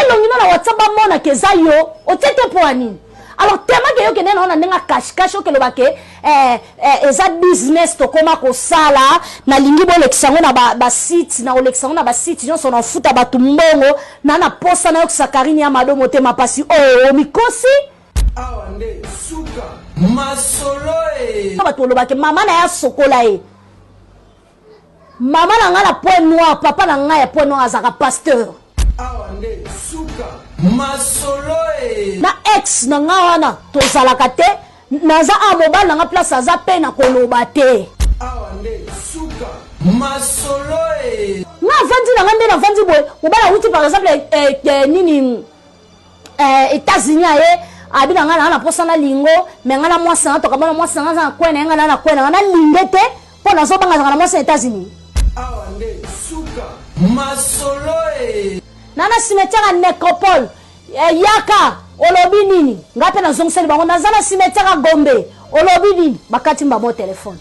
longina na WhatsApp mona keza yo otete po ani alors tellement que yo ke nena na cache que le baké eza business to koma ko sala na lingi bo leksango na ba site na oleksango na ba site yo so na futa batu mbongo na posta na yo Karine Amado motema pasi o mikosi awande suka masolo batu lo baké mama na ya sokola mama na nga la point noir papa na nga ya point noir azaka pasteur awande suka masolo na ex na nga wana tozalaka te naza a mobile na nga place aza pe na koloba te awande suka masolo nga vandi na nga nde na vandi boye mobile wuti par exemple nini États-Unis aye abi na nga na posa na lingo me nga na mwasi na toka bana mwasi na nga kwena nga na kwena na lingete po na zobanga na mwasi na États-Unis awande suka masolo nana cimetière Nécropole yaka olobi nini ngape na zongseli bango naza na cimetière Gombe olobi nini bakati mbamo telefone.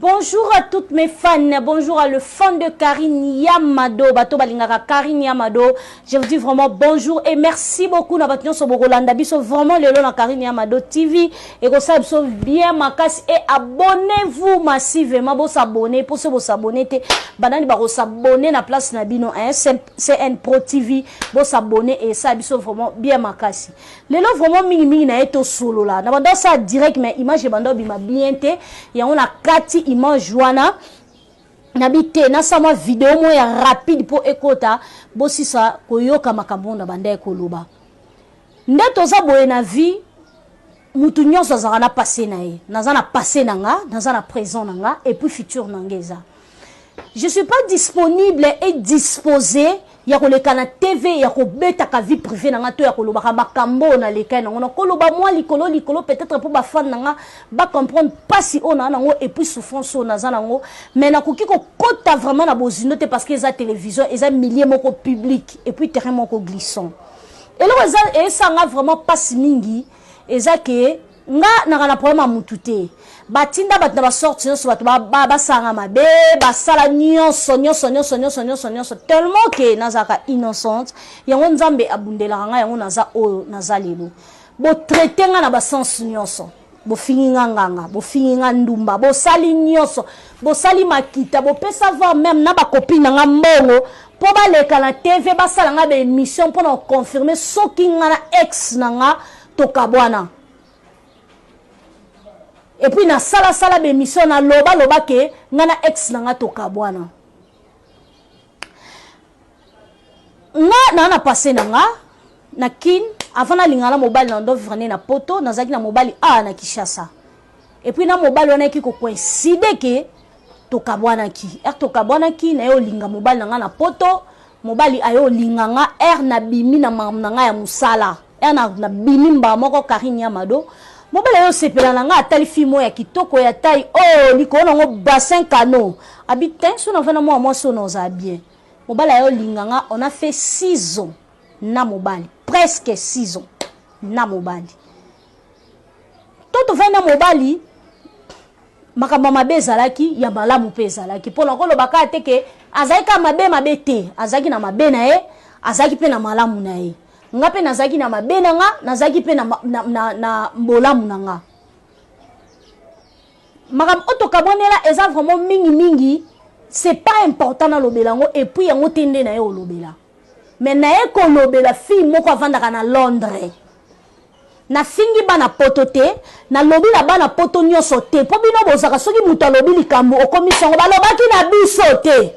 Bonjour à toutes mes fans, bonjour à le fan de Karine Amado, Bato Balingaka Karine Amado. Je vous dis vraiment bonjour et merci beaucoup na batyon so Borolanda biso vraiment le long na Karine Amado TV et que ça biso bien makas et abonnez-vous massivement pour s'abonner pour se s'abonner te banani ba s'abonner na place na bino CN Pro TV pour s'abonner et ça biso vraiment bien makas. Le long vraiment mingi na eto solo là. Na banda ça direct mais image banda bima bien te ya on a kati image wana nabite na sama vidéo mo ya rapide pour ekota bosi sa koyoka makambo na banda ekoloba ndeto za boye na vie mutu nyonso za na passé na ye naza na passé nanga naza na présent nanga et puis futur nangeza je suis pas disponible et disposé ya koleka na TV ya kobeta ka vie privée nanga to ya koloba ka makambo na leka na ngona koloba moi likolo peut-être pour ba fan nanga ba comprendre pas si on a nango et puis souffrance on a nango mais na koki ko kota vraiment na bozino te parce que eza télévision eza milliers moko public et puis terrain moko glissant et là eza nga vraiment pas mingi eza que nga na problème mutu te batinda batna ba sortir so ba sanga mabe ba sala nyonso tellement que nazaka innocente yango nzambe abundela nga yango naza oyo nazalelo bo traiter nga na ba sens nyonso bo finga nganga bo finga ndumba bo sali nyonso bo sali makita bo pesa voir même na ba copine nga mbongo po ba leka na TV ba sala nga ba émission pour confirmer soki nga na ex nga to kabwana. Et puis na sala be mission na loba ke ngana ex na nga toka bwana na passé na nga na kin avant na lingala mobile na ndo vrane na poto na zaki na mobile na Kishasa et puis na mobile wana ki ko coïncide ke toka bwana ki toka bwana ki na yo linga mobile na nga na poto mobile ayo linga nga na bimi na mamna nga ya musala na bimi mba moko Karine Amado mobile yo sepela na nga atali fimo ya kitoko ya taille likona ngo bassin cano habitin so na vena moi so no za bien mobile yo linganga on a fait 6 ans na mobile presque 6 ans na mobile toto vena mobile makamba mabeza laki ya malamu pesa laki pona ko lobaka teke azaika mabe te azaki na mabe na ye azaki pe na malamu na ye ngape nazaki na mabena nga nazaki pe na mbolamu na nga makam otoka bonela eza vraiment mingi c'est pas important na lobelango et puis yango tende na yo lobela mais na ye ko lobela fille moko avandaka na Londres na fingi bana poto te na lobi na bana poto nyonso te po bino bozaka soki mutu alobi likambo okomisongo balobaki na biso te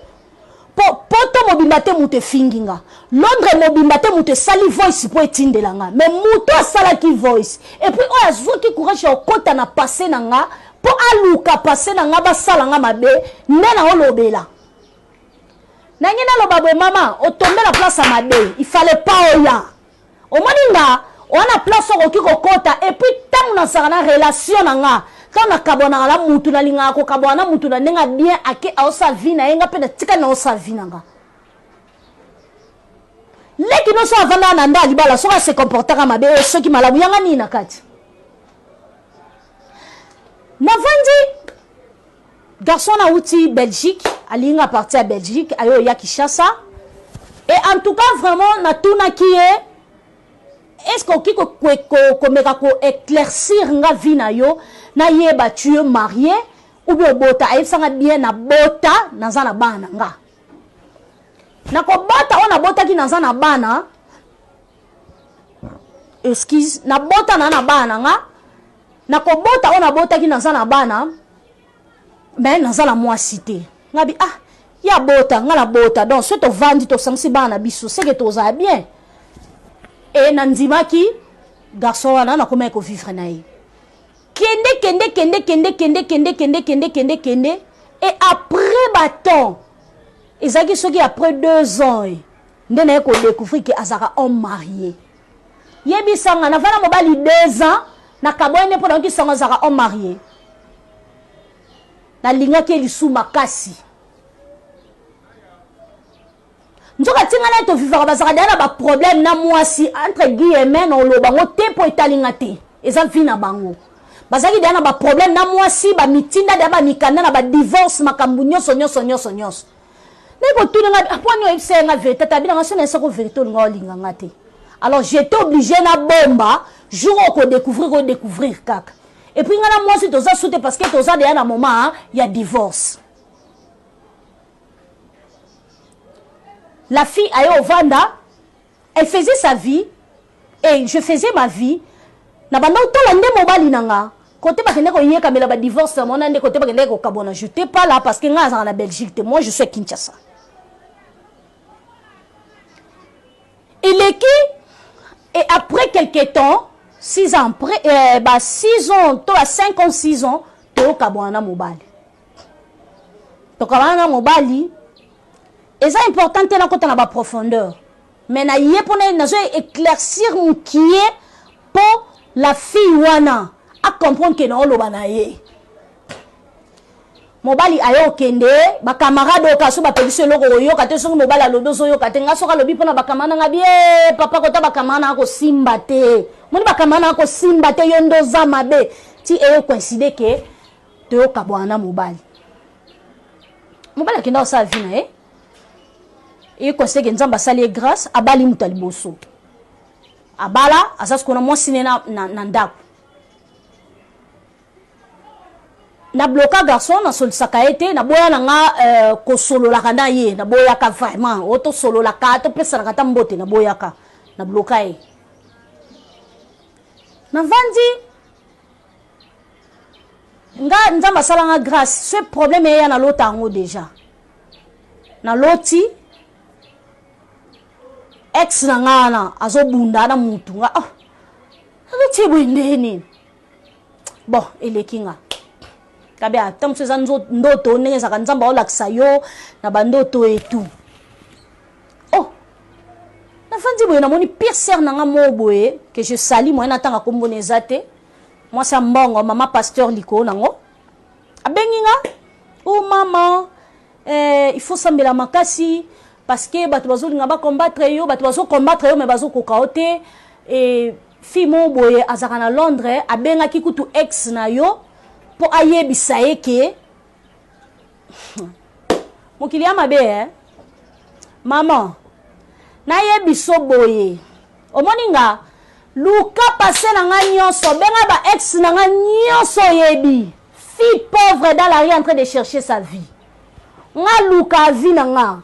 poto mobimba te mutu finginga Londres mobimba te mutu sali voice po etindela nga mais mutu asala ki voice et puis oya zoki courage okota na passé na nga po aluka passé na nga basala nga mabe nde na olobela nangi na loba boye mama otombe na place à mabe il fallait pas oya omoni nga ona place okoki kokota et puis tangu na saka na relation na nga quand na kabona la mutu na linga ko kabona mutu na nenga bien ake aosa vie na yenga pe na tika na osa vie na nga Les qui ne sont avant là, nanda libala, sont se comporter comme mabe, ceux qui malabu yanga ni nakati. Navandi, garçon na outi Belgique, alinga parti à Belgique, ayo ya Kinshasa. Et en tout cas, vraiment, na tout na qui est, est-ce qu'on ko éclaircir nga vie na yo, na yeba tu es marié, ou bien bota, aïe sanga bien na bota, na zana bana nga. Na ko bota, on a bota ki na zana bana, excuse, na bota na bana nga, na ko bota, on a bota ki na zana bana, mais na zana moi cité. Nga bi, ah, ya bota, nga la bota, donc ce to vandi to sangsi bana biso, c'est que to za bien. Et nandima ki, garçon wana na kome ko vivre na ye. Kende. Et après bâton, Ezaki soki après 2 ans, ndene ko découvrir que azaka homme marié. Yebi sanga na vana mobali 2 ans, na kabone pour ki sanga azaka homme marié. Na linga ke lisu makasi. Nzoka tingana to vivre bazaka dana ba problème na mwasi entre guillemets no lo bango te po etalinga te. Eza vina bango. Bazaki dana ba problème na mwasi ba mitinda da ba mikanda na ba divorce makambu nyonso. Neko tout nga aponi ese nga vérité tabina nga sona sako vérité nga olinga ngate. Alors j'étais obligé na bomba jour ko découvrir kaka. Et puis nga na mwasi toza soute parce que toza de na moment il y a divorce. La fille ayo Vanda, elle faisait sa vie et je faisais ma vie. Na banda utala nde mobali nanga. Côté ba kende ko yeka mela ba divorce mon ande côté ba kende ko kabona. Je n'étais pas là parce que nga za na Belgique, moi je suis à Kinshasa. Il est qui et après quelques temps, 6 ans après 6 ans, toi 5 ans 6 ans, to kabona mobali. To kabona mobali. Et c'est important que nous avons profondeur. Mais nous avons éclaircir qui est pour la fille wana à comprendre que nous avons mobali ayo kende ba camarade okaso ba pelise loko yo kate so mobali alodozo yo kate ngaso ka lobi pona ba kamana ngabie papa kota ba kamana ko simba te moni ba kamana ko simba te yondo za mabe ti e coïncide que to kabwana mobali kenda sa vie na et conseille que nzamba sali grâce abali mutali boso abala asas kona mo sinena na ndako na bloka garçon na sol sakaete na boya nga ko solo la kana ye na boya ka vraiment auto solo la ka to pesa na kata mbote na boya ka na bloka ye na vandi nga nzamba sala nga grâce ce problème ya na lota ngo déjà na loti ex na ngana azobunda na mutu nga ah loti bwendeni bon elekinga kabe atam seza ndoto ndenge saka nzamba olakisa yo na bandoto etu oh na fandi boye na moni pire sœur na nga mo boye que je sali moi na tanga kombona ezate moi sa mbongo mama pasteur liko nango abengi nga oh maman il faut sambela makasi parce que bato bazolinga ba combattre yo bato bazo combattre yo mais bazo kokaote et fille mo boye azaka na Londres abenga ki kutu ex na yo pour ayebisa ye ke mokili ya mabe maman na yebiso boye omoni nga luka passe na nga nyonso benga ba ex na nga nyonso yebi fille pauvre dans la rue en train de chercher sa vie nga luka vie na nga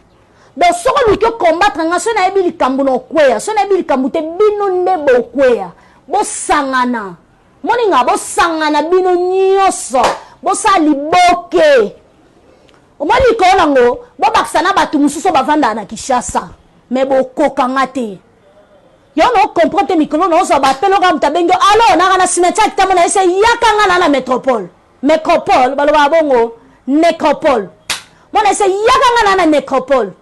donc soko luki combattre nga so na yebi likambu no kweya so na yebi likambu te bino nde bo kweya bo sangana moni nga bo sangana bino nyonso bo sa liboke omoni ko nango bo bakisana batu mususu bavanda na Kinshasa mais bo kokanga te yo no comprendre mikolo no so ba pelo ka mtabenge alo na na cimetière kitamo na ese yakanga na métropole baloba bongo nécropole mona ese yakanga na nécropole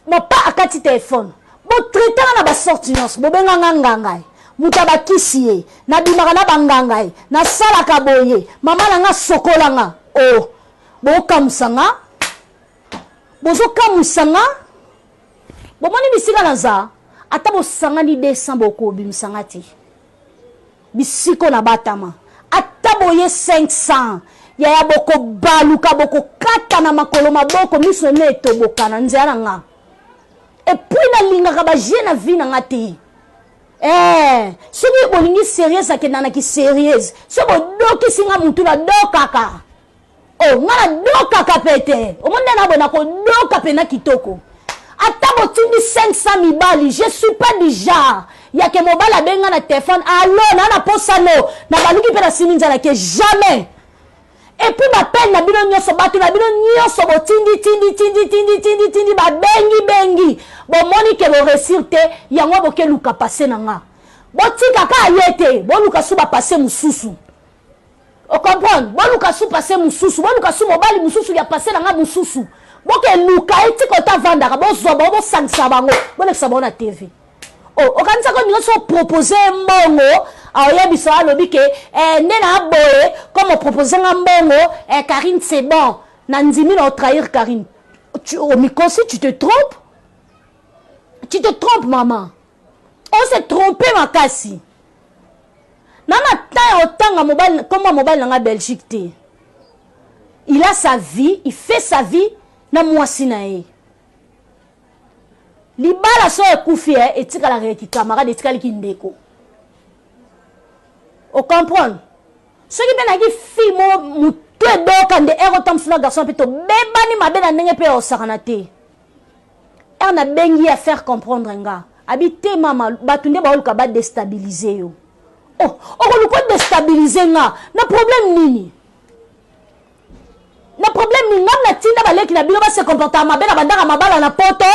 mo pa akati téléphone bo traiter na ba sorti nyonso bo benga ngangai mutaba kisiye na bimaka na bangangai na sala kaboye mama na nga sokola nga oh bo kamusanga bozo kamusanga bomoni bisika naza ata bosangani 200 boko bimisangati bisiko na batama ata boye 500 ya boko baluka boko kata na makolo maboko miso ne tobokana nzela nga et puis na linga ka ba jena vie na ngati soki bolingi sérieuse akendana ki sérieuse so bodoki singa mutu na dokaka ngana dokaka pete omonde na bona ko doka pena kitoko ata botindi 500 mibali je suis pas du genre ya ke mobala benga na téléphone allo na posano na baluki pe na sininza ke jamais et puis ma peine na bino nyoso batu na bino nyoso tindi ba bengi bomoni ke bo réussir te yango boke luka passer nanga botika ka yete boluka suba passer mususu o comprendre boluka su passer mususu boluka su mobali mususu ya passer nanga mususu boke luka etiko ta vandaka bozo bo sangisa bango bolekisa bona TV okanisa ko nyoso proposer mbongo ayebisa alobi ke ndena boye comme proposer mbongo Karine c'est bon na ndimi na trahir Karine au micro si tu te trompes maman on s'est trompé makasi nana ta otanga mobile comme mobile na Belgique te il a sa vie il fait sa vie na mwasi na ye libala so ekufi etikala reki camarade etikali kindeko o comprendre ce qui bena ki fimo mutu doka nde erotam suna garçon pito bebani mabena ndenge pe osakana te na bengi à faire comprendre nga habité mama batunde ba oluka ba déstabiliser yo oluka déstabiliser nga na problème nini na tinda baleki na bino ba se comporter mabena bandaka mabala na poto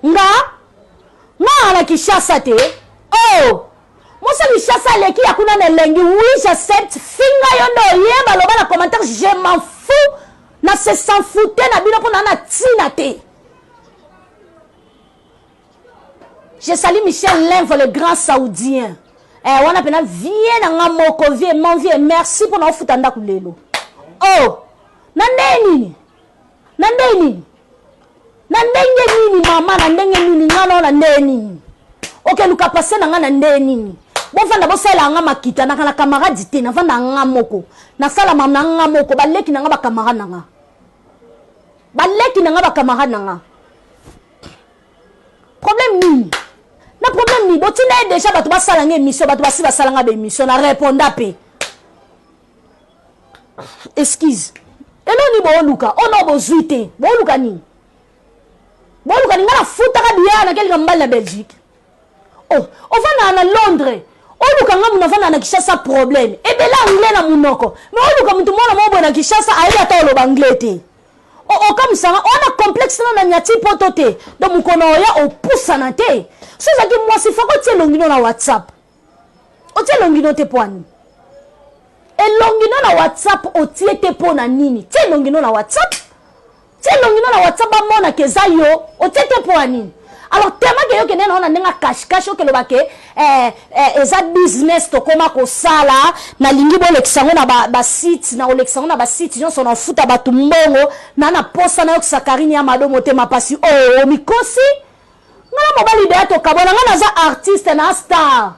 nga na Kishasa te Mosa Kishasa leki yakuna na lengi oui j'accepte finga yondo yeba loba na commentaire je m'en fous na se s'en fouter na bino pona na tina te. Je salue Michel Lenvo le grand saoudien wana pena vie na nga moko vie mon vie merci pour na ofutanda kulelo nandeni mama na ndenge nini ngano na ndeni oke luka passe na nga na ndeni bon fanda bo sala nga makita na kana camarade te na fanda nga moko na sala mama na nga moko baleki na nga ba camarade na nga problème nini na problème ni botina déjà batu ba sala nga émission batu ba si ba sala nga ba émission na répondre pe excuse elo ni bo luka ono bo zuite bo luka ni boluka ngala futaka biya na kelika mbali na Belgique ofana na Londres oluka ngamu na fana na Kishasa problème ebela anglais na munoko mais oluka mtu mwana mobo na Kishasa ayi ata oloba anglais te comme ça on a complexe na nyati poto te do mukono ya opusa na te so zaki mwasi fako tie longino na WhatsApp o tie longino te poani longino na WhatsApp o tie te pona nini tie longino na WhatsApp longino na WhatsApp mona keza yo otete poani alors tellement que yo ke nena ona nenga cash o ke lobake eza business to koma ko sala na lingi bo leksango na ba site na oleksango na ba site yo sona futa batu mbongo na posa na yo Karine ya mado motema pasi mikosi ngala mobali de to kabona ngana za artiste na star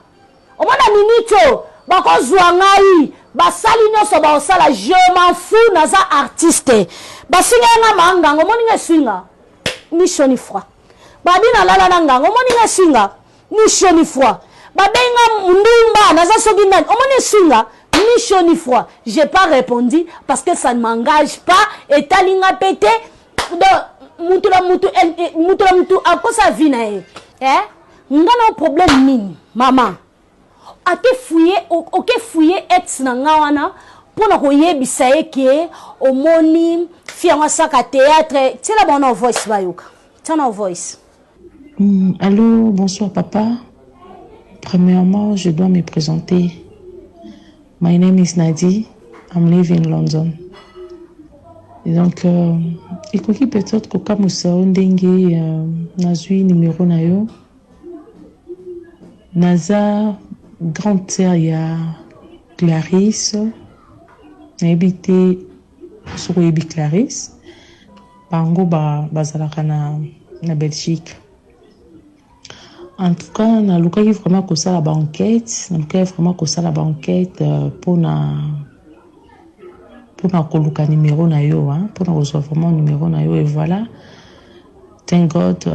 omona ninito bako zwa ngai basali nyoso ba osala je m'en fous na za artiste basinga nga mangango moninga singa ni shoni froid babina lala na ngango moninga singa ni shoni froid babenga ndumba na za soki ndani omoni singa ni shoni froid j'ai pas répondu parce que ça ne m'engage pas et talinga pété mutu akosa vina ngana problème nini mama ate fouiller ex na ngawana pona ko yebisa eke omoni fianga saka théâtre tela bona voice bayoka tana voice. Allô, bonsoir papa. Premièrement, je dois me présenter. My name is Nadi. I'm living in London. Et donc ikoki peut-être ko kamusa ndenge nazui numéro na yo. Naza grande sœur ya Clarisse. Habité sur Clarisse. Bango bazalaka na Belgique. En tout cas, na lukaki vraiment que ça la banquette, na lukaki vraiment que ça la banquette pour na koluka numéro na yo, hein, pour na recevoir vraiment numéro na yo et voilà. Thank God,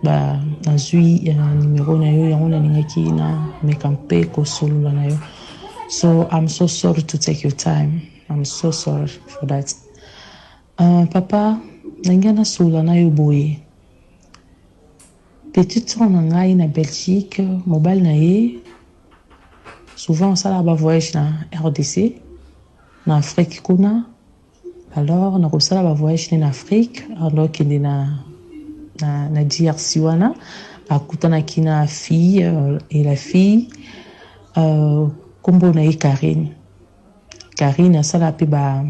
na zui numéro na yo yango na lingaki na mekampe ko solo na yo. So I'm so sorry to take your time. I'm so sorry for that. Papa, nangana solo na yo boye. Petite soeur na ngai na Belgique, mobile na ye. Souvent ça là ba voyage na RDC, na Afrique kuna. Alors na kosala ba voyage na Afrique, alors kende na DRC wana, akutana kina fille et la fille kombo na ye Karine. Karine ça là pe ba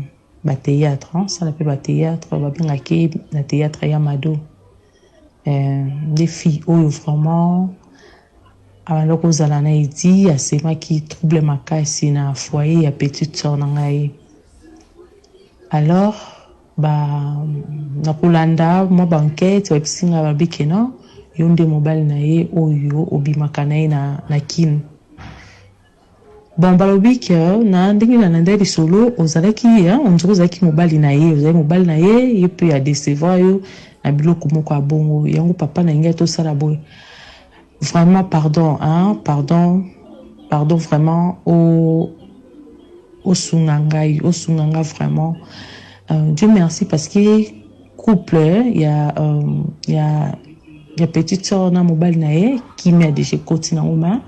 théâtre, ça là pe ba théâtre, ba bengaki na théâtre ya Mado. Des filles où vraiment alors que zala na idi asema ki trouble makasi na foyer ya petite soeur na ngai. Alors na kulanda mo banquette wa bisinga ba bikeno yonde mobile na ye oyo obimaka na ye na kin. Bon balobi ke na ndenge na ndenge bisolo ozalaki onzo ozalaki mobile na ye, ozalaki mobile na ye ye peut ya décevoir yo na biloko moko ya bongo yango papa na ngai to sala boy. Vraiment pardon pardon vraiment au sunganga vraiment. Dieu merci parce que couple il y a petite soeur na mobile na ye qui m'a déjà continué na uma.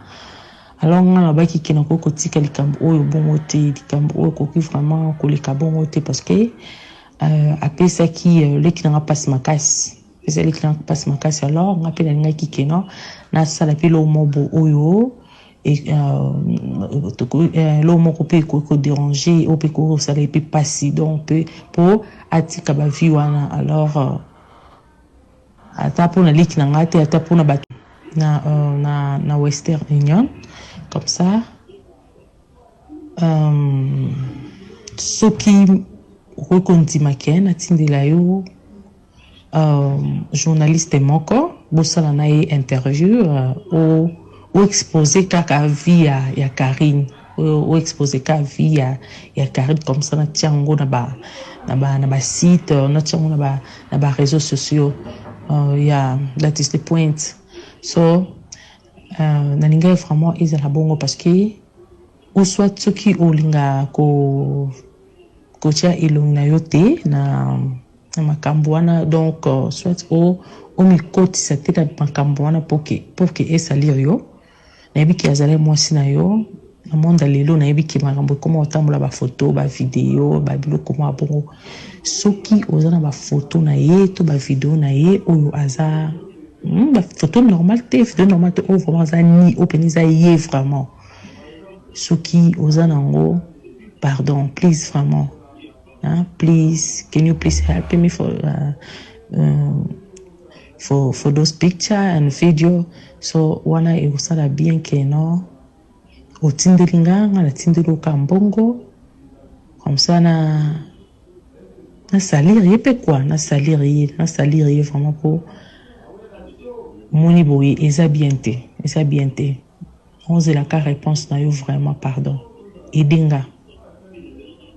Alors on a baki kena ko kotika likambo oyo bongo te likambo oyo koki vraiment ko leka bongo te parce que après ça qui leki na passe makasi. C'est les clients qui passent ma casse alors on appelle un gars qui kena na sala pe lo mobo oyo et lo moko pe ko déranger ou pe ko sala pe passer donc pour atika ba vie wana alors ata pour na liki na ngate ata pour na batu na Western Union comme ça soki rekonti maken atindela yo journaliste moko bosala na ye interview ou exposer kaka vie ya Karine ou exposer kaka vie ya Karine comme ça na tiango na ba site na tiango na ba réseaux sociaux that is the point. So na linga vraiment ezala bongo parce que ou soit soki olinga ko tia elongi na yo te na makambo wana donc soit o mikotisa te na makambo wana pour que esalir yo nayebi ki azali mwasi na yo na monde lelo nayebi ki makambo ekoma otambola bafoto bavideo babiloko mwa bongo soki oza na bafoto na ye to bavideo na ye oyo aza bafoto normal te video normal te oyo vraiment aza ni openi eza ye vraiment soki oza nango pardon please vraiment. Please, can you please help me for those picture and video? So wana eusala bien que no otindelinga na tindelo kambongo comme ça na salir yé quoi na salir yé vraiment pour moni boye eza bien te on la ka réponse na yo vraiment pardon edinga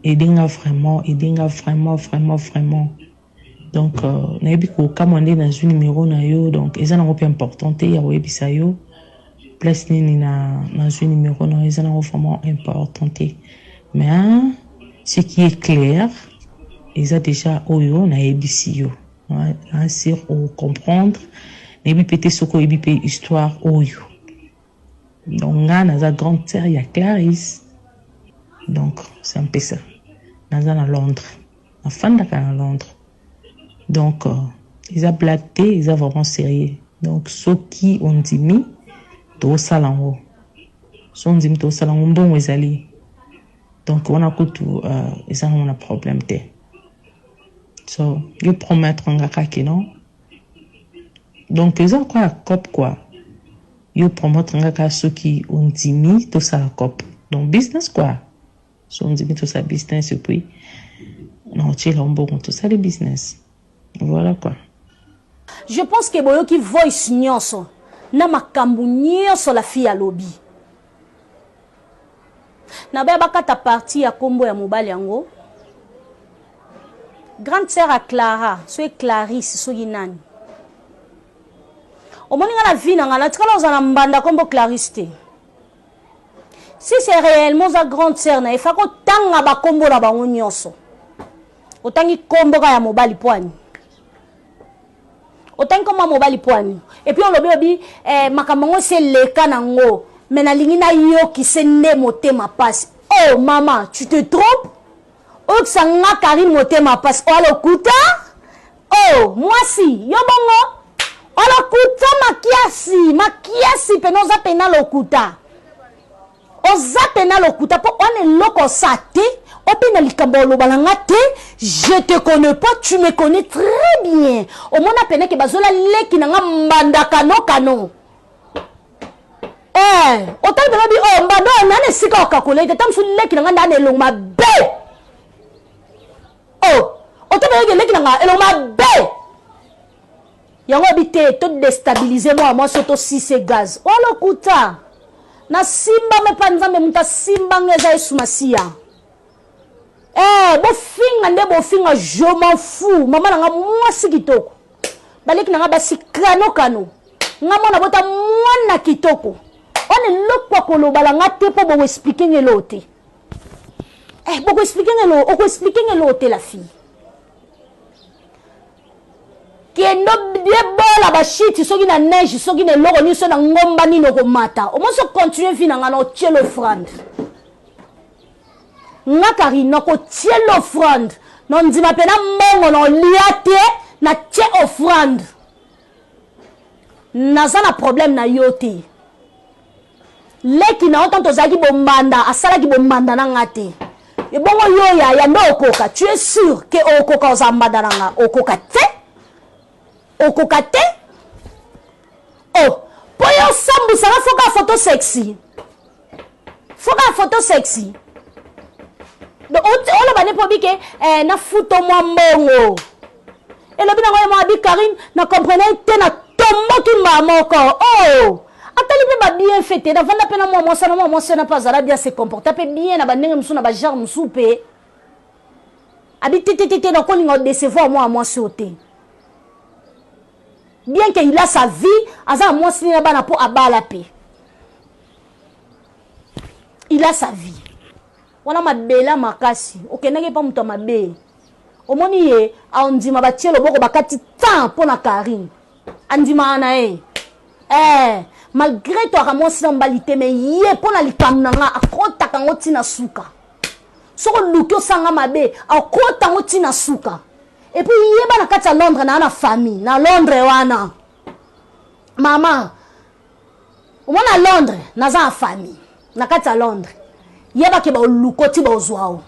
vraiment. Donc, nayebi ko kamande na un numéro na yo, donc eza na peu importante ya webisa yo. Place nini na un numéro na eza na vraiment importante. Mais ce qui est clair, eza déjà oyo na yebisi yo. Hein, sur comprendre, nayebi pété soko yebi pe histoire oyo. Donc nga na za grande sœur ya Clarisse. Donc, c'est un peu ça. Dans à Londres. En fin à Londres. Donc, ils ont blagué, ils ont vraiment sérieux. Donc, ceux qui ont dit mi, tout ça là haut. Ceux qui ont dit tout ça là haut, bon, ils allaient. Donc, on a tout, ils ont un problème. So, je promets un gars qui non. Donc, ils ont quoi, cop quoi. Je promets un gars ceux qui ont dit mi, tout ça la cop. Donc, business quoi. So on dit tout ça business et puis non tu là on bon tout ça le business voilà quoi. Je pense que boyo qui voice nyonso na makambo nyonso la fille alobi na baya bakata parti ya kombo ya mobali yango grande sœur à Clara soki Clarisse soki nani omoni nga na vie na nga natikala ozala mbanda kombo Clarisse te si c'est réellement za grande sœur na efako tanga bakombo na bango nyonso otangi kombo ka ya mobali poani otangi kombo ya mobali poani et puis olobi obi makambo ngo se leka nango mais nalingi na yoki se nde motema passe oh maman tu te trompes oh ça nga Karine motema passe oh lokuta oh moi si yo bongo oh lokuta makiasi penoza pena lokuta oza pena lokuta po on loko sate opena likambo lobalanga te je te connais pas tu me connais très bien o mona pena ke bazola leki na nga mbanda kano otal bela bi oh mbando nane sika okakole te tamsu leki na nga ndane elongma be oh otal bela leki na nga elongma be yango bité to déstabiliser moi soto si c'est gaz o lokuta na simba me panzambe muta simba ngeza esumasiya bofinga nde bofinga je m'en fous mama nanga mwasi kitoko baleki nanga basi kano nga mona bota mwana kitoko one lokwa kolobala nga te po bo expliquer ngelo te boko expliquer ngelo te la fille kendo bola bashiti soki na neige soki na loko ni so na ngomba ni no komata o mo so continuer vina nga no tiel offrande nga Karine ko tiel offrande non ndima pena mbongo no liate na tiel offrande naza na problème na yote leki na otanto zaki bombanda asala ki bombanda na ngate e bongo yo ya ndo okoka tu es sûr que okoka ozambanda nga okoka te okokate oh poyo sambu sanga foka photo sexy donc on ba ne po bike na photo mwa mbongo elobi na ngoy mo abi Karine na comprendre te na tombo ki mamoko oh atali pe ba bien fêté na vanda pe na mo na pas ala bien se comporter pe bien na bandenge musu na ba genre musu pe abi tete na ko lingo décevoir moi sauter bien qu'il a sa vie, aza moi si na bana po abala pe. Il a sa vie. Wana mabela makasi. Okenenge pa muto mabe. Omoni ye andima ba tielo boko bakati temps pour na Karine. Andima na malgré toi ka moi si na mbalite mais ye pour na likam nanga akota kango tina suka. Soko lukyo sanga mabe akota ngo tina suka. Et puis yeba na kati ya Londres na famille na Londres wana mama omona Londres naza na famille na kati ya Londres yeba ke ba lukoti ba ozwao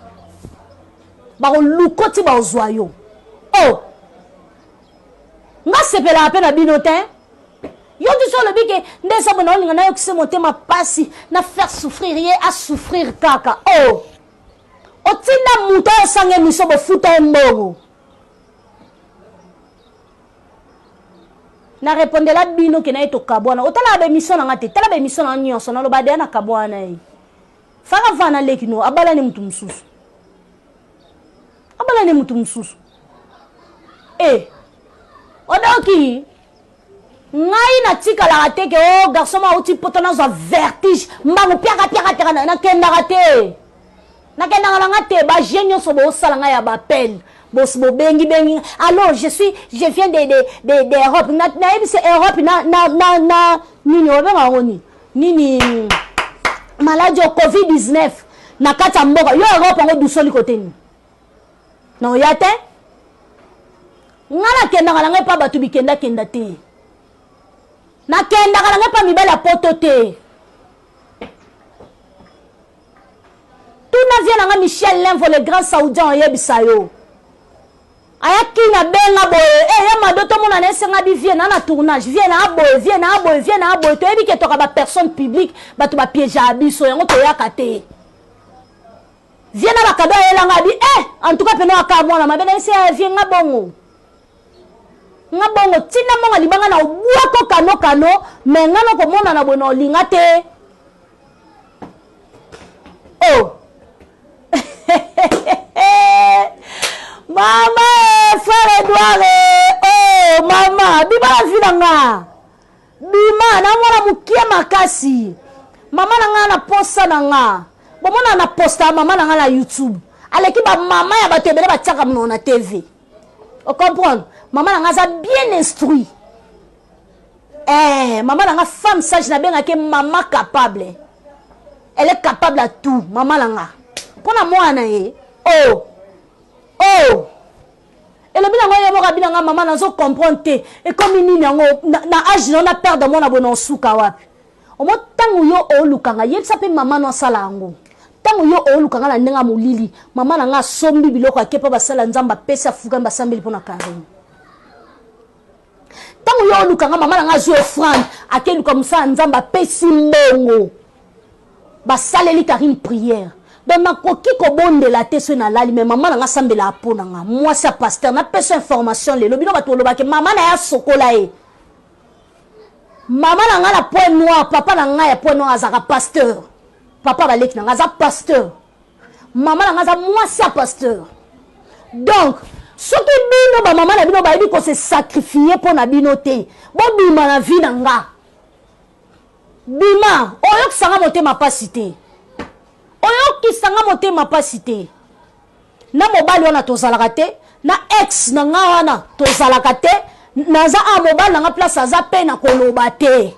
ba lukoti ba ozwayo oh nga sepela pe na binotin yo tu so le bike ndesa bona olinga na yo kise motema pasi na faire souffrir ye à souffrir kaka oh otinda muto sange miso bo futa mbongo na répondre la bino ke na eto kabwana otala ba émission na ngate tala ba émission na nyonso na loba de na kabwana e faka vana lekino abala ni mtu msusu odoki ngai na tika la teke oh garçon ma uti potona zo vertige mbango piaka na kenda rate na kenda ngate ba genyo so bo sala ngai ya ba appel Boss bengi alors je viens d'Europe na c'est Europe na nini obenga ngoni nini maladie COVID-19 na kata mboka yo Europe ngo dusoli koteni no yate ngala kenda ngala ngai pa batu bikenda kenda te na kenda ngala ngai pa mibala poto te tout na vient nga Michel Lenvo le grand saoudien yebisayo ayaki na benga boye ya madoto mona na senga bi vient na tournage vient na boye to ebi ke to ka ba personne publique bato ba piège abiso yango to yakate vient na bakado elanga bi en tout cas peno aka mona mabena se vient nga bongo nga bongo tina monga libanga na obwako kano me nga no komona na bono linga te oh mama frère Edouard oh mama bima la vie nga bima na mwana mukie makasi mama na nga na posta na nga bomona na posta mama na nga na YouTube aleki ba mama ya bato ebele batiaka mno na TV o comprendre maman na nga bien instruit maman na nga femme sage na benga ke maman capable elle est capable à tout maman na nga pona mwana ye oh et le bina nga yebo ka bina nga maman na zo comprendre te et comme nini yango na âge na perdre mona bono suka wapi o mo tangu yo o lukanga yebisa pe maman no sala ngo tango yo olukanga na ndenga molili mama na nga sombi biloko akepa basala nzamba pesa fuka basambeli pona Karine tango yo olukanga mama na nga zo offrande akeluka musa nzamba pesi mbongo basaleli Karine prière donc na koki ko bondela te so na lali mais mama na nga sambela apona nga moi sa pasteur na pesa information lelo bino bato lobake mama na ya sokola e mama na nga la point noir papa na nga ya point noir azaka pasteur papa baleki na nga za pasteur mama na nga za mwasi ya pasteur donc soki bino ba mama na bino bayebi ko se sacrifier pour na bino te bo bima na vie na nga bima oyo kisanga motema pasi te oyo kisanga motema pasi te na mobali wana tozalaka te na ex na nga wana tozalaka te naza a mobali na nga place aza pe na koloba te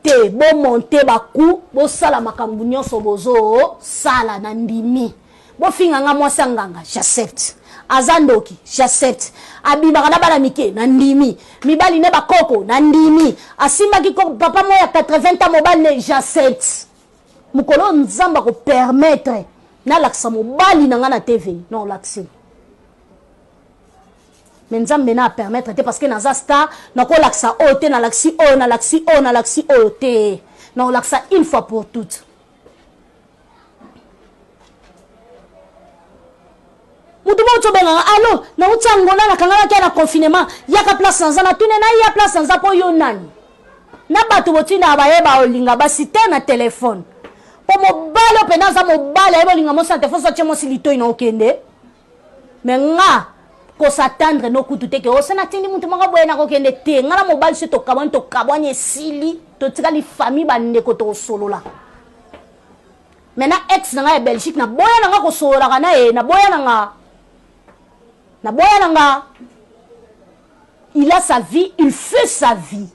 te bo monte baku bo sala makambu nyonso bozo sala na ndimi bo finga nga mwasa nganga j'accepte azandoki j'accepte abimaka na bana mike na ndimi mibali ne bakoko na ndimi asimbaki ko papa moya 80 ans mobali ne j'accepte mukolo nzamba ko permettre na laksa mobali na nga na TV non l'accès mais nzambe na permettre te parce que naza star nako laksa o te na laksi o te na laksa une fois pour toutes mutu mo tsobenga allo na utangona na kangala kia na confinement yaka place sanza na tune na ya place sanza po yo nani na bato botina bayeba olinga basite na téléphone po mobalo pena za mobalo ebo linga mo sa téléphone so tshemo silito ina okende mais nga ko s'attendre no kutu te ke o sana tindi mutu manga boyena ko kende te ngala mobile se to kabanye sili to tikali famille bande ko to solola mena ex nga e Belgique na boyana nga ko solola kana e na boyana nga il a sa vie il fait sa vie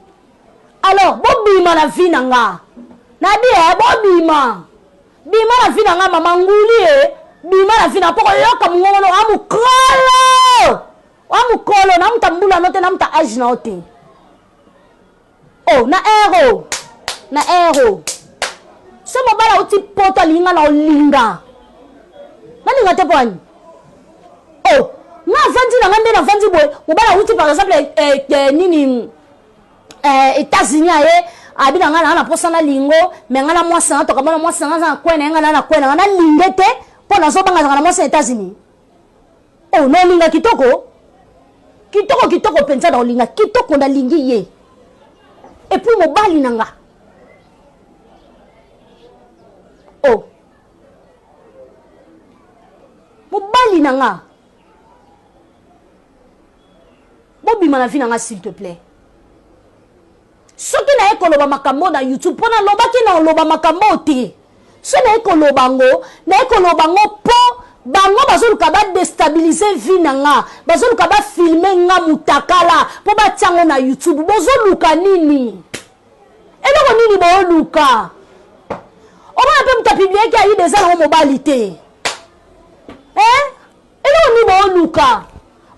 alors bobima la vie nga na dia bobima la vie nga mama nguli e bima la vie na poko yoka mungono amukolo na mtambula note na mta age na ote oh na ero so mobala uti poto linga na olinga malinga te pwani oh nga vanzi na ngande na vanzi boy mobala uti par exemple nini États-Unis aye abina nga na posa na lingo me nga na mwasa to kamona mwasa nga kwena nga na kwena na lingete po na so banga na mwasa États-Unis oh no linga kitoko pensa na linga kitoko na lingi ye et puis mobali nanga oh mobali nanga bobima na vie nanga s'il te plaît soki na ekoloba makambo na YouTube pona lobaki na loba makambo te so na ekoloba ngo po bango bazoluka ba déstabiliser vie nanga bazoluka ba filmer nga mutakala po ba tiango na YouTube bozoluka nini eloko nini boluka obana pe muta publier ki ayi des ans mobilité eloko nini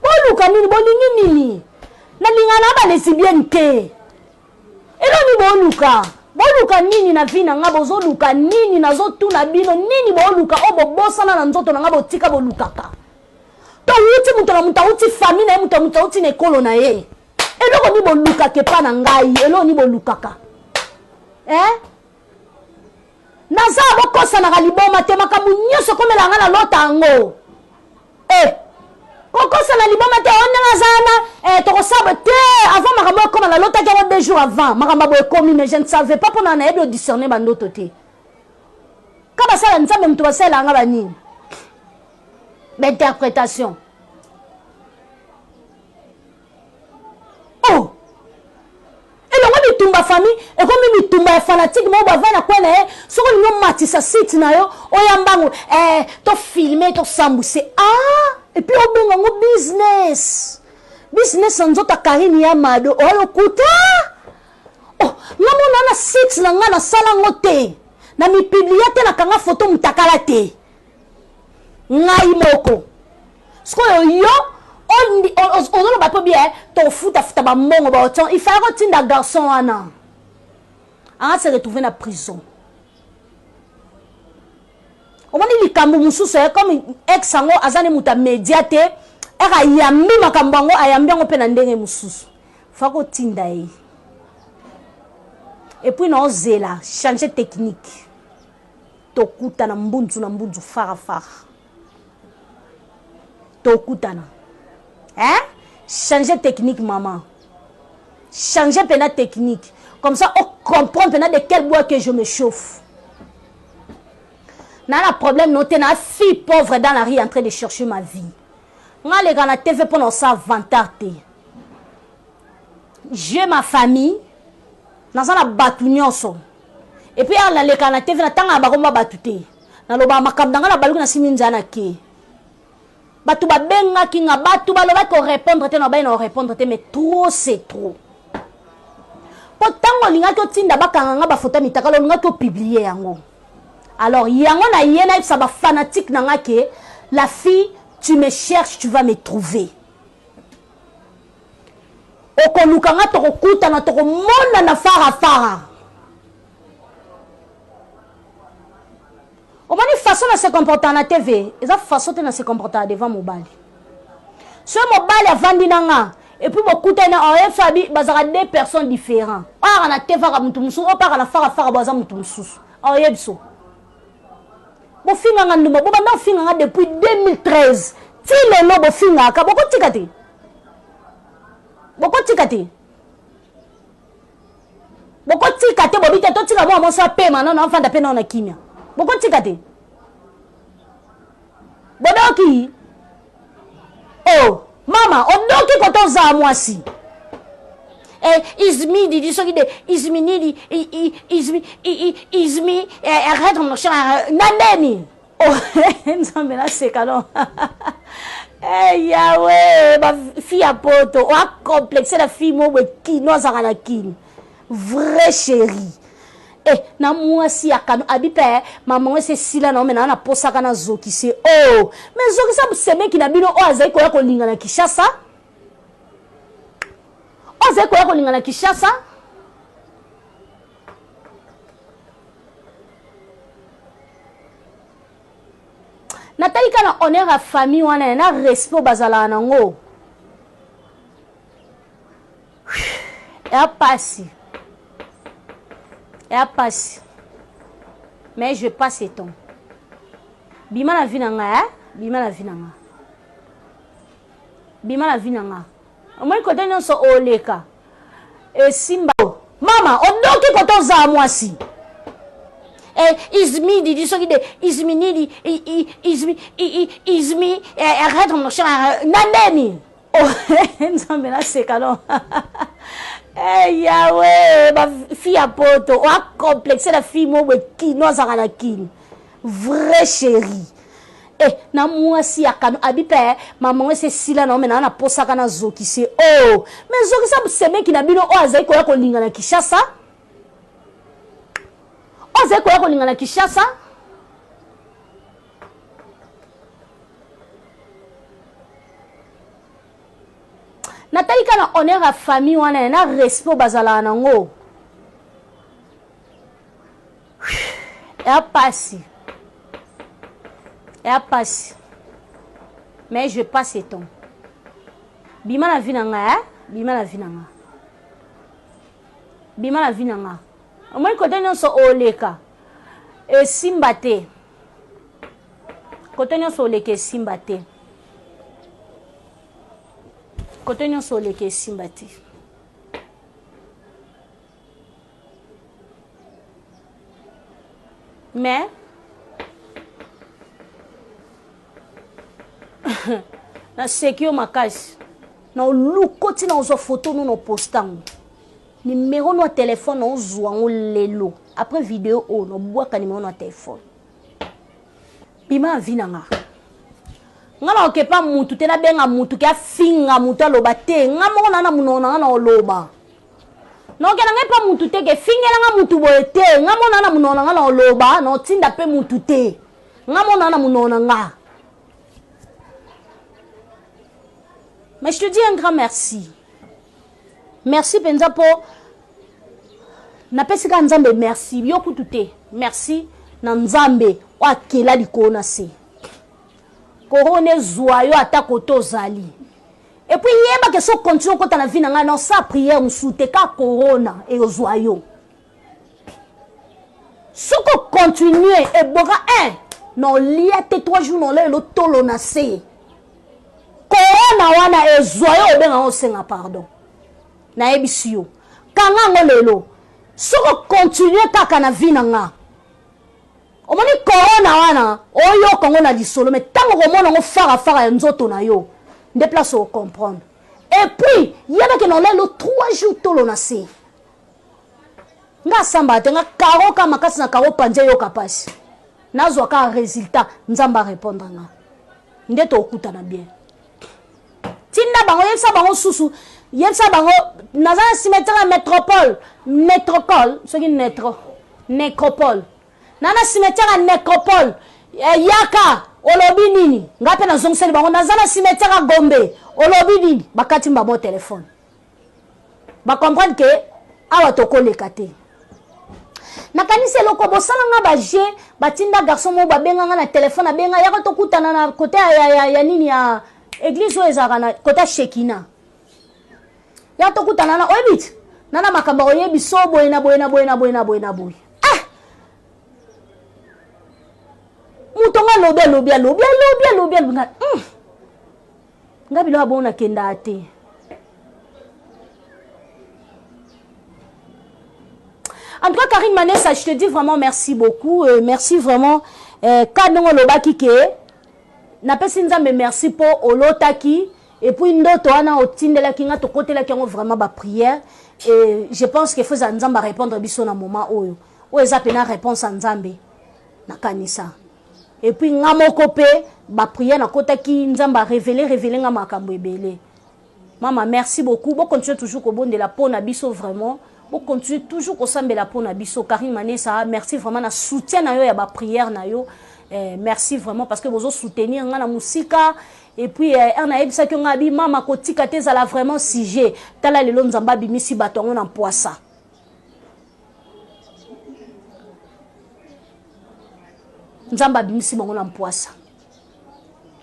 boluka nini bolingi nini na linga na ba lesbienne te eloko nini boluka nini na vie nanga bozoluka nini nazotuna bino nini boluka obo bosana na nzoto nanga botika bolukaka to uti muto na muta uti famille na muta uti na ekolo na ye eloko ni boluka ke pa na ngai eloko ni bolukaka naza bokosa na liboma te makambu nyonso komela nga na lota ngo ko ça na liboma te on ngazana to sabote avant makambo comme la lota qui 2 jours avant makambo comme mais je ne savais pas pour na ebo discerner bandoto te kaba ça la nzambe mtu basela nga bani d'interprétation. Oh, et le tumba famille et comme mi tumba fanatique mo ba vana kwa na so ko no matisa site na yo oyambango to filmer to sambuse et puis au benga ngo business nzota Karine Yamado oyo kuta oh ngamona na site na nga na sala ngote na mi publier te na kanga photo mutakala te ngai moko sko yo on va pas bien ton foot à futa ba mongo ba autant il fallait que tinda garçon ana on se retrouver na prison on mani likambo mususu comme ex sango azane muta médiate era yambi makambango ayambi ngo pe na ndenge mususu fako tinda e et puis non zela changer technique to kuta na mbunzu fara to kutana hein changer technique maman changer pena technique comme ça on comprend pena de quel bois que je me chauffe n'a la problème noté na fille pauvre dans la rue en train de chercher ma vie nga les gars na TV pendant ça vantarté j'ai ma famille dans un batu nyonso et puis ala les gars na TV na tanga ba komba batute na loba makam na baluku na siminzana ke batu ba benga kinga batu ba loba ko répondre te no ba no répondre te mais trop c'est trop pourtant linga to tinda bakanga nga ba photo mitaka lo linga to publier yango alors yango na yena ça ba fanatique na nga ke la fille tu me cherches tu vas me trouver okoluka nga to kokuta na to mona na fara on mani façon de se comporter à la TV et ça façon de se comporter devant mobile ce mobile a vendu nanga et puis beaucoup de en fabi bazara 2 personnes différentes ah na TV ka mutu musu o para na fara baza mutu musu oh yebso bo finga nga ndumba bo banda finga nga depuis 2013 ti le no bo finga ka boko tikati bo bite to tika bo mo so pema na enfant da pena na kimia boko tikati bodoki oh mama odoki koto za mwasi izmi di so gide izmi nidi izmi arrête mon cher nandeni oh nzambe na sekalo yawe ba fille à poto o complexe la fille mo ki no za kana kin vrai chérie na mwasi akano abipe maman c'est sila na mena na posa kana zoki c'est oh mais zoki ça seme ki na bino o azai ko ya ko linga na Kishasa azai ko ya ko linga na Kishasa natali kana honneur à famille wana na respect bazala nango ya passi et à passer mais je passe ton bima la vie nanga bima la vie nanga moi côté non so oleka et simba mama odoki koto za mwasi izmi di so gide izmi nidi izmi arrête mon cher nandeni oh nzambe na sekalo yawe ba fille à poto o complexe la fille mo ki no za kana kin vrai chérie na mwasi akano abipe maman c'est sila na mena na posa kana zoki c'est oh mais zoki ça seme ki na bino o azai ko ya ko linga na Kishasa o azai ko ya ko linga na Kishasa natali kana honneur à famille wana na respect bazala nango ya passi mais je passe ton bima la vie nanga bima la vie nanga moi côté non so oleka e simbate côté non so oleka simbate côté nyonso oleke esimba te. Mais na sekio makasi na olukoti na ozo photo no postant numéro no téléphone no zwa lelo après vidéo o no bwaka numéro no téléphone bima vina nga okepa mutu te na benga mutu ke afinga mutu aloba te nga moko na munona na oloba no ke na pa mutu te ke fingela nga mutu boye te nga mona na munona nga na oloba no tinda pe mutu te nga mona na munona nga. Mais je te dis un grand merci. Merci penza po na pesika nzambe merci yoku tute merci na nzambe wa kela likona se korone zoyo atako tozali et puis yeba que so continue ko na vie na nga na sa prière msoute ka corona et ozoyo soko continuer et boka no lia te 3 jours no le tolo na se corona wana ezoyo obenga osenga pardon na ebisio kanga ngolelo soko continuer kaka na vie na nga omoni corona wana oyo kongo na lisolo mais tango komona ngo fara ya nzoto na yo déplace au comprendre et puis yeba ke no lelo 3 jours tolo na se nga samba te nga karo kama kasi na karo panje yo kapasi nazwa ka résultat nzamba répondre nga ndeto okuta na bien tinda bango yebisa bango susu yebisa bango nazana cimetière métropole soki nécropole nana cimetière nécropole yaka olobi nini ngape na zongseli bango nazana cimetière Gombe olobi nini bakati mbamo téléphone ba comprendre que awa tokoleka te nakanisi eloko bosala nga baje batinda garçon mo babenga nga na téléphone abenga yaka tokutana na côté ya nini ya église oyo ezalaka na côté Shekina ya tokutana na oyebiti nana makambo oyebi so boye na boye muto nga lobi nga bilo abona kenda ate en tout cas Karine Manessa je te dis vraiment merci beaucoup merci vraiment kadongo lobaki ke na pesi nzambe merci po olotaki et puis ndoto wana otindela kinga to kotela kingo vraiment ba prière et je pense que faut nzamba répondre biso na moment oyo eza pena réponse à nzambe na kanisa et puis nga moko pe ba prière na kotaki nzamba révéler nga makambo ebele. Maman merci beaucoup bo continuer toujours ko bonde la pona biso vraiment bo continuer toujours ko sambela pona biso Karine Manessa merci vraiment na soutien na yo ya ba prière na yo. Merci vraiment parce que vous soutenir na musika et puis on a ebisa que ngabi mama kotika te zala vraiment sujet tala lelo nzamba bimisi batongo na poisa nzamba bimisi bango na poisa.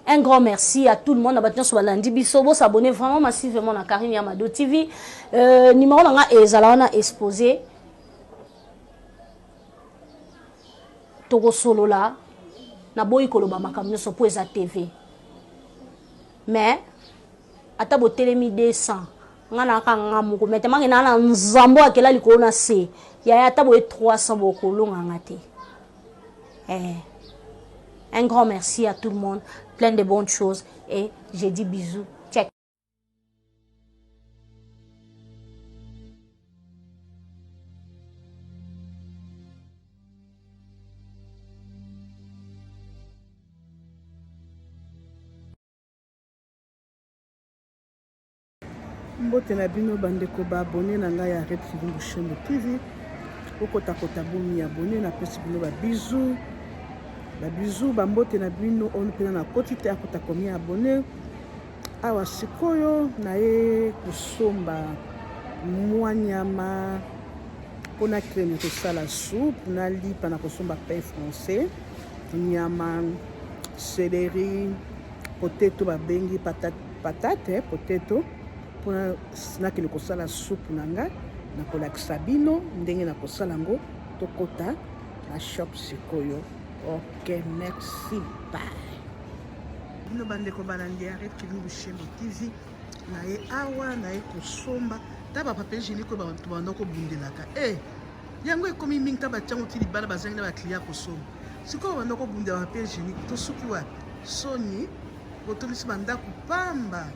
Un grand merci à tout le monde abatien sur lundi biso bo s'abonner vraiment massivement na Karine Yamado TV numéro nga ezala na exposé toko solo là na boyi koloba makambo nyonso po eza TV mais ata bo telemi 200 nga na kanga moko mete mangi na nzambo akela likolo na se ya ata bo 300 bokolonga ngate un grand merci à tout le monde plein de bonnes choses et je dis bisous check. Mbote na bino bandeko ba abonné na ngai ya Red Kivu Shembo TV okota kota bomi abonné na pesi bino ba bisous ba mbote na bino on pena na kotite akota komi abonné awa sikoyo na ye kusomba mwanyama pona crème to sala soupe na lipa na kusomba pain français nyama céleri potato ba bengi patate potato pona snaki le kosala soupe nanga na kolakisa bino ndenge na kosala ngo tokota na shop sikoyo. Ok, merci, bye. Bino bandeko balandi ya Red Kivu Shembo TV na ye awa na ye kosomba ta bapapier hygiénique oyo bato banda kobundelaka yango ekomi mingi ta batiango ti libala bazangi na baklia kosomba sikoyo banda kobundela bapapier hygiénique to soki wapi soni botolisi bandako pamba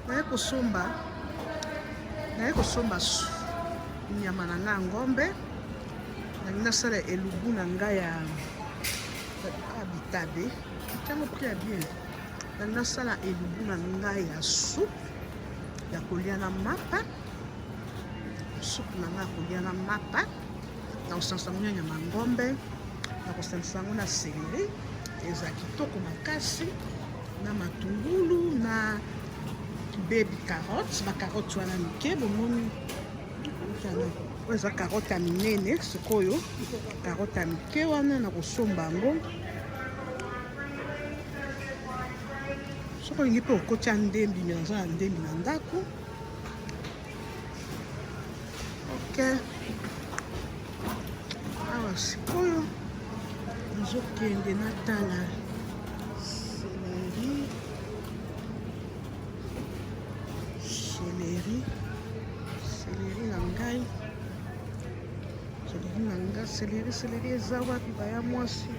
na ye kosomba nyama na nga ngombe nangi nasala elubu na ngai ya bitabe ntango pri ya bien nangi nasala elubu na ngai ya soupe ya kolia na mapa soupe na ngai ya kolia na mapa na kosanisa yango na nyama ngombe na kosanisa yango na seleri eza kitoko makasi na matungulu na baby carotte bacarotte wana mike bomoni oyo eza carotte ya minene sikoyo carotte ya mike wana na kosomba yango soki olingi mpe okotya ndembi mélange na ndembi na ndako ok awa sikoyo nazokende natala seleri na ngai seleri eza wapi baya mwasi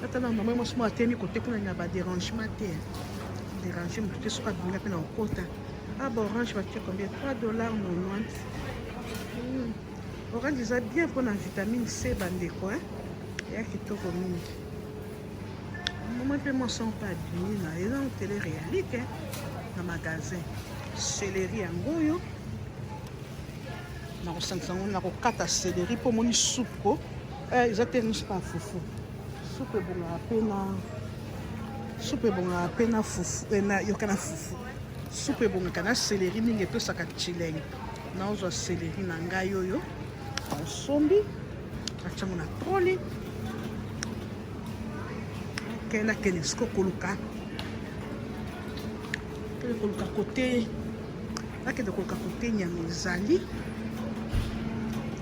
ata na mama mwasi mo atemi kote mpona na badérangement te dérange motu te soki abinga mpe na kokota aba orange batie combien $3.90 orange eza bien mpona vitamine C bandeko eya kitoko mingi mama mpe mwasi mpe abimi na eza tele réalike na magasin seleri yango oyo na kosangisa yango na kokata seleri mpo omoni soupe ko eza te nusupa ya fufu soupe ebongaka mpe na fufu yoka na fufu soupe ebongaka na seleri mingi epesaka chilenge naozwa seleri na ngai oyo osombi atiango na troli nakende siko koluka nakende koluka kote nyama ezali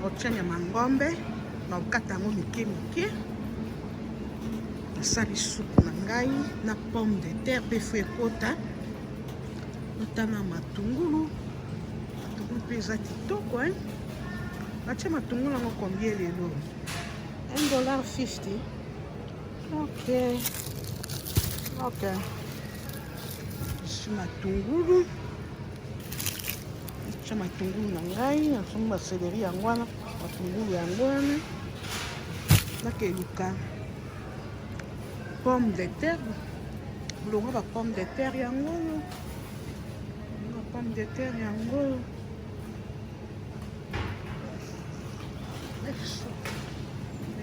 otia nyama ngombe na okata yango mike mike nasali supu na ngai na pomme de terre mpe fo ekota natana matungulu mpe eza kitoko natia matungulu yango combien lelo $1.50 ok esi matungulu natia matungulu na ngai nasombi baseleri yango wana matungulu yango wana nakeluka pomme de terre bulongo ba pomme de terre yango oyo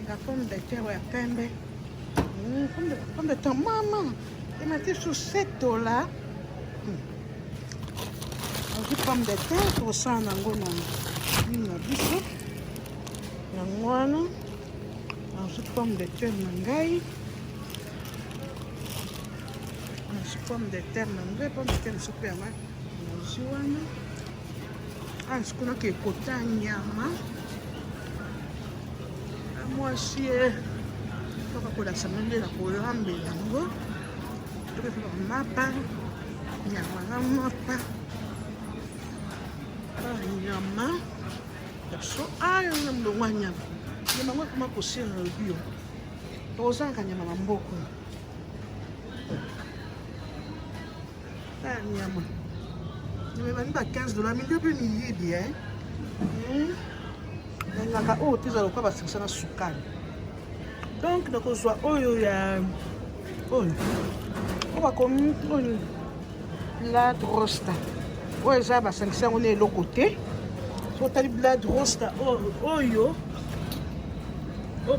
nga pomme de terre ya pembe pomme de terre mama emati sur $7 azwi pomme de terre tokosala nango na bino na biso yango wana azwi pomme de terre na ngai pomme de terre na ngai pomme de terre sope yango nazwi wana sikunaka ekota nyama mwasi toka kolakisa nde na kolambela yango tokefaka mapa nyama na mapa nyama yaso ayo na molongo ya nyama yango ekoma kosila na lobio tokozalaka nyama na mboko nyama ebani ba $15 mingi mpe miyibi nangaka oyo te ezala lokola basikisa na sukali donc nakozwa oyo ya oyo bakomi oyo blood roster oyo eza basangisa yango na eloko te so otali blood roster oyo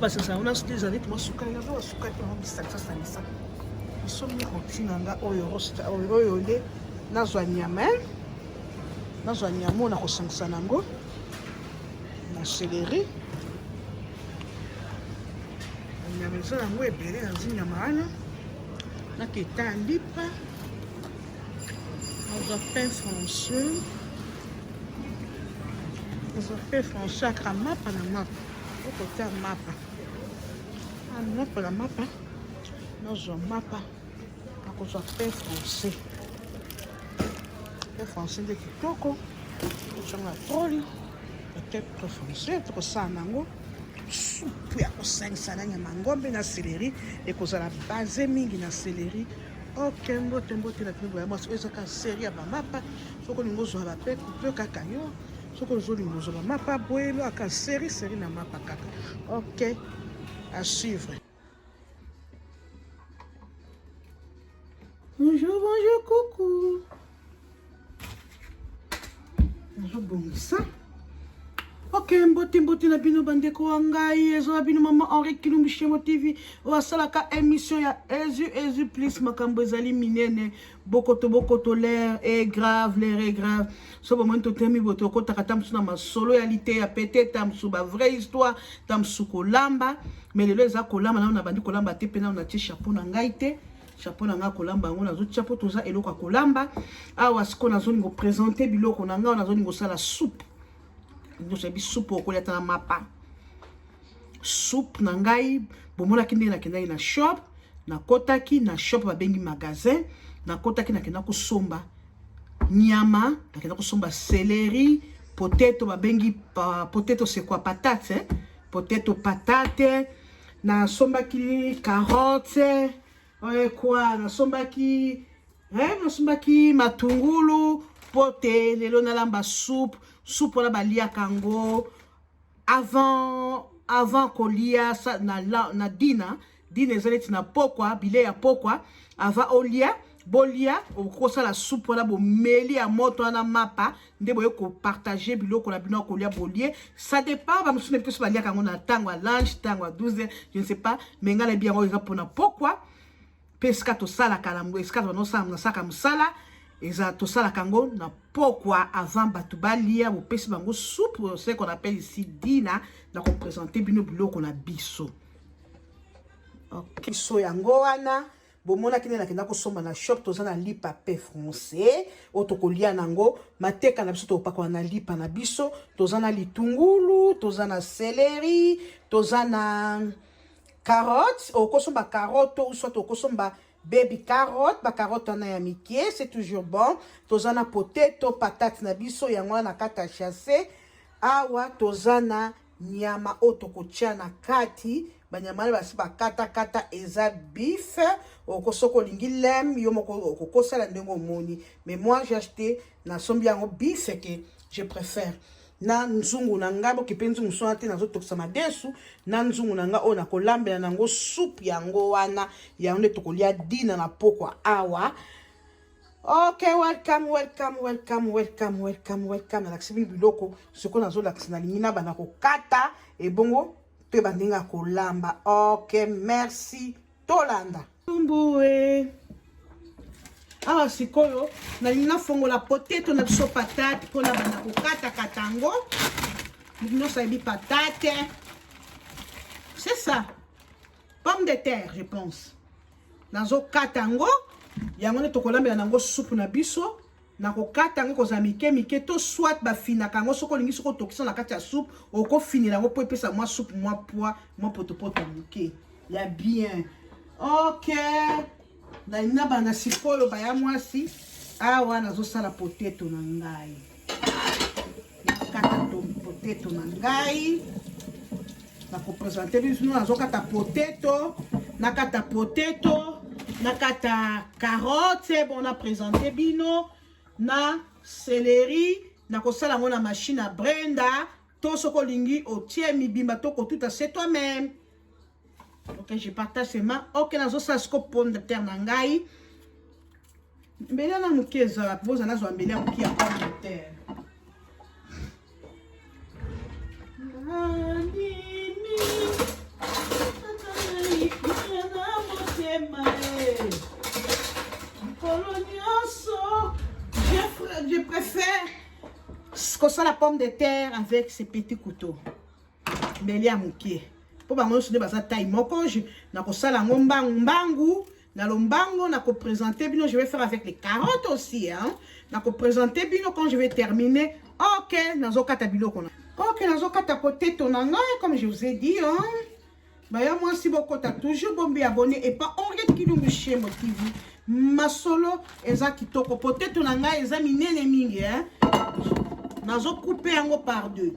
basangisa yango na soki ezali tuma sukali naza basukali yango bisangisa bisomi kotina nga oyo roster oyo nde nazwa nyama oyo na kosangisa nango na seleri nyama eza yango ebele nazi nyama wana naketa ya lipa nazwa pain français aka mapa na mapa okota mapa na mapa nazwa mapa nakozwa pain français pe français nde kitoko ozanga troli peut-être français tokosala nango supu ya kosalisa na nyama ngombe na seleri ekozala base mingi na seleri. Ok, mbote na bino boya mwasi oyo ezaka série ya bamapa soki olingi ozwa bape coupe kaka yo soki ozolingi ozwa bamapa boyelo aka série na mapa kaka. Ok, à suivre. Bonjour, coucou. Nazobongisa. Ok, mbote na bino bandeko wa ngai ezoa bino mama Henri Kilumbi Shemo TV oasalaka émission ya Ezu plus makambo ezali minene bokoto l'air est grave, l'air est grave. So bomoni totemi boto kotaka tamsu na masolo ya lite ya pete tamsu ba vraie histoire tamsu kolamba mais lelo eza kolamba na bandi kolamba te pena na ti chapeau na ngai te chapeau na nga kolamba ngo nazo chapeau toza eloko kolamba awa siko nazo ngo présenter biloko na nga nazo ngo sala soupe. Nous avons soupe au collet na mapa. Soupe na ngai bomona kinde na kenda na shop na kotaki na shop ba bengi magasin na kotaki na kenda ko somba nyama na kenda ko somba céleri potato ba bengi potato c'est quoi patate hein? Potato patate na somba ki carotte quoi na somba ki matungulu pote lelo na lamba soupe na balia kango avant kolia sa na dina ezaleti na pokwa bile ya pokwa avant olia bolia okosa la soupe na bo meli ya moto na mapa nde boye ko partager biloko na bino kolia bolie ça dépend ba musune peut se balia kango na tango à lunch tango à 12h je ne sais pas mais ngala bien oza pona pokwa pesca to sala kalambo eska no sa na saka musala eza tosala kango na pourquoi avant batu balia bo pesi bango soupe ce qu'on appelle ici dina na ko présenter bino biloko na biso. OK, so yango wana bomona kine na kenda ko somba na shop tozana lipa pe français otokolia nango mateka na biso to pakwa na lipa na biso tozana litungulu tozana céleri tozana carotte okosomba carotte ou soit okosomba baby carotte, ba carotte na ya mikie, c'est toujours bon. Tozana potato, patate na biso, yango na kata chassé. Awa tozana nyama otokotia na kati, ba nyama basi ba kata eza beef, okosoko lingi lem, yo moko okosala ndengo moni. Mais moi j'ai acheté na sombi yango beef que je préfère. Na nzungu na nga bokipe nzungu so ate nazo tokisa madesu na nzungu na nga o na kolambela nango soupe yango wana ya nde tokolia dina na pokwa awa. Okay, welcome na laksibi biloko siko nazo laksina lingina bana kokata e bongo pe bandinga kolamba. Okay, merci Tolanda Tumbuwe. Awa sikoyo na lina fongo la potato na biso patate pona bana kokata katango nous sabi patate c'est ça pomme de terre je pense nazo katango yango ne tokolambela nango soupe na biso na kokata ngo koza mike to soit ba fina kango soko lingi soko tokisa na kati ya soupe oko finira ngo po epesa moi soupe moi pois moi poto mike ya bien. OK, na ina bana sikoyo baya mwasi awa nazo sala potato na ngai kata to potato na ngai na ko présenter biso nazo kata potato na kata carotte bon na présenter bino na céleri na ko sala ngona machine à blender to soko lingi otie mibimba to ko tout à c'est toi-même. OK, je partage ces mains. OK, nazo sasko pomme de terre nangai. Mbele na mukeza, boza nazo mbele ya mukia pomme de terre. Je préfère que ça la pomme de terre avec ces petits couteaux. Mbele ya mukia. Pour bango sone baza taille moko na ko sala ngombangu na lombango na ko présenter bino je vais faire avec les carottes aussi hein na ko présenter bino quand je vais terminer. OK, nazo kata biloko na. OK, nazo kata potato na ngai comme je vous ai dit hein. Bah ya moi si beaucoup t'as toujours bombi abonné et pas Henri Kilumbi Shemo TV masolo eza kitoko peut-être na ngai eza minene mingi nazo couper yango par deux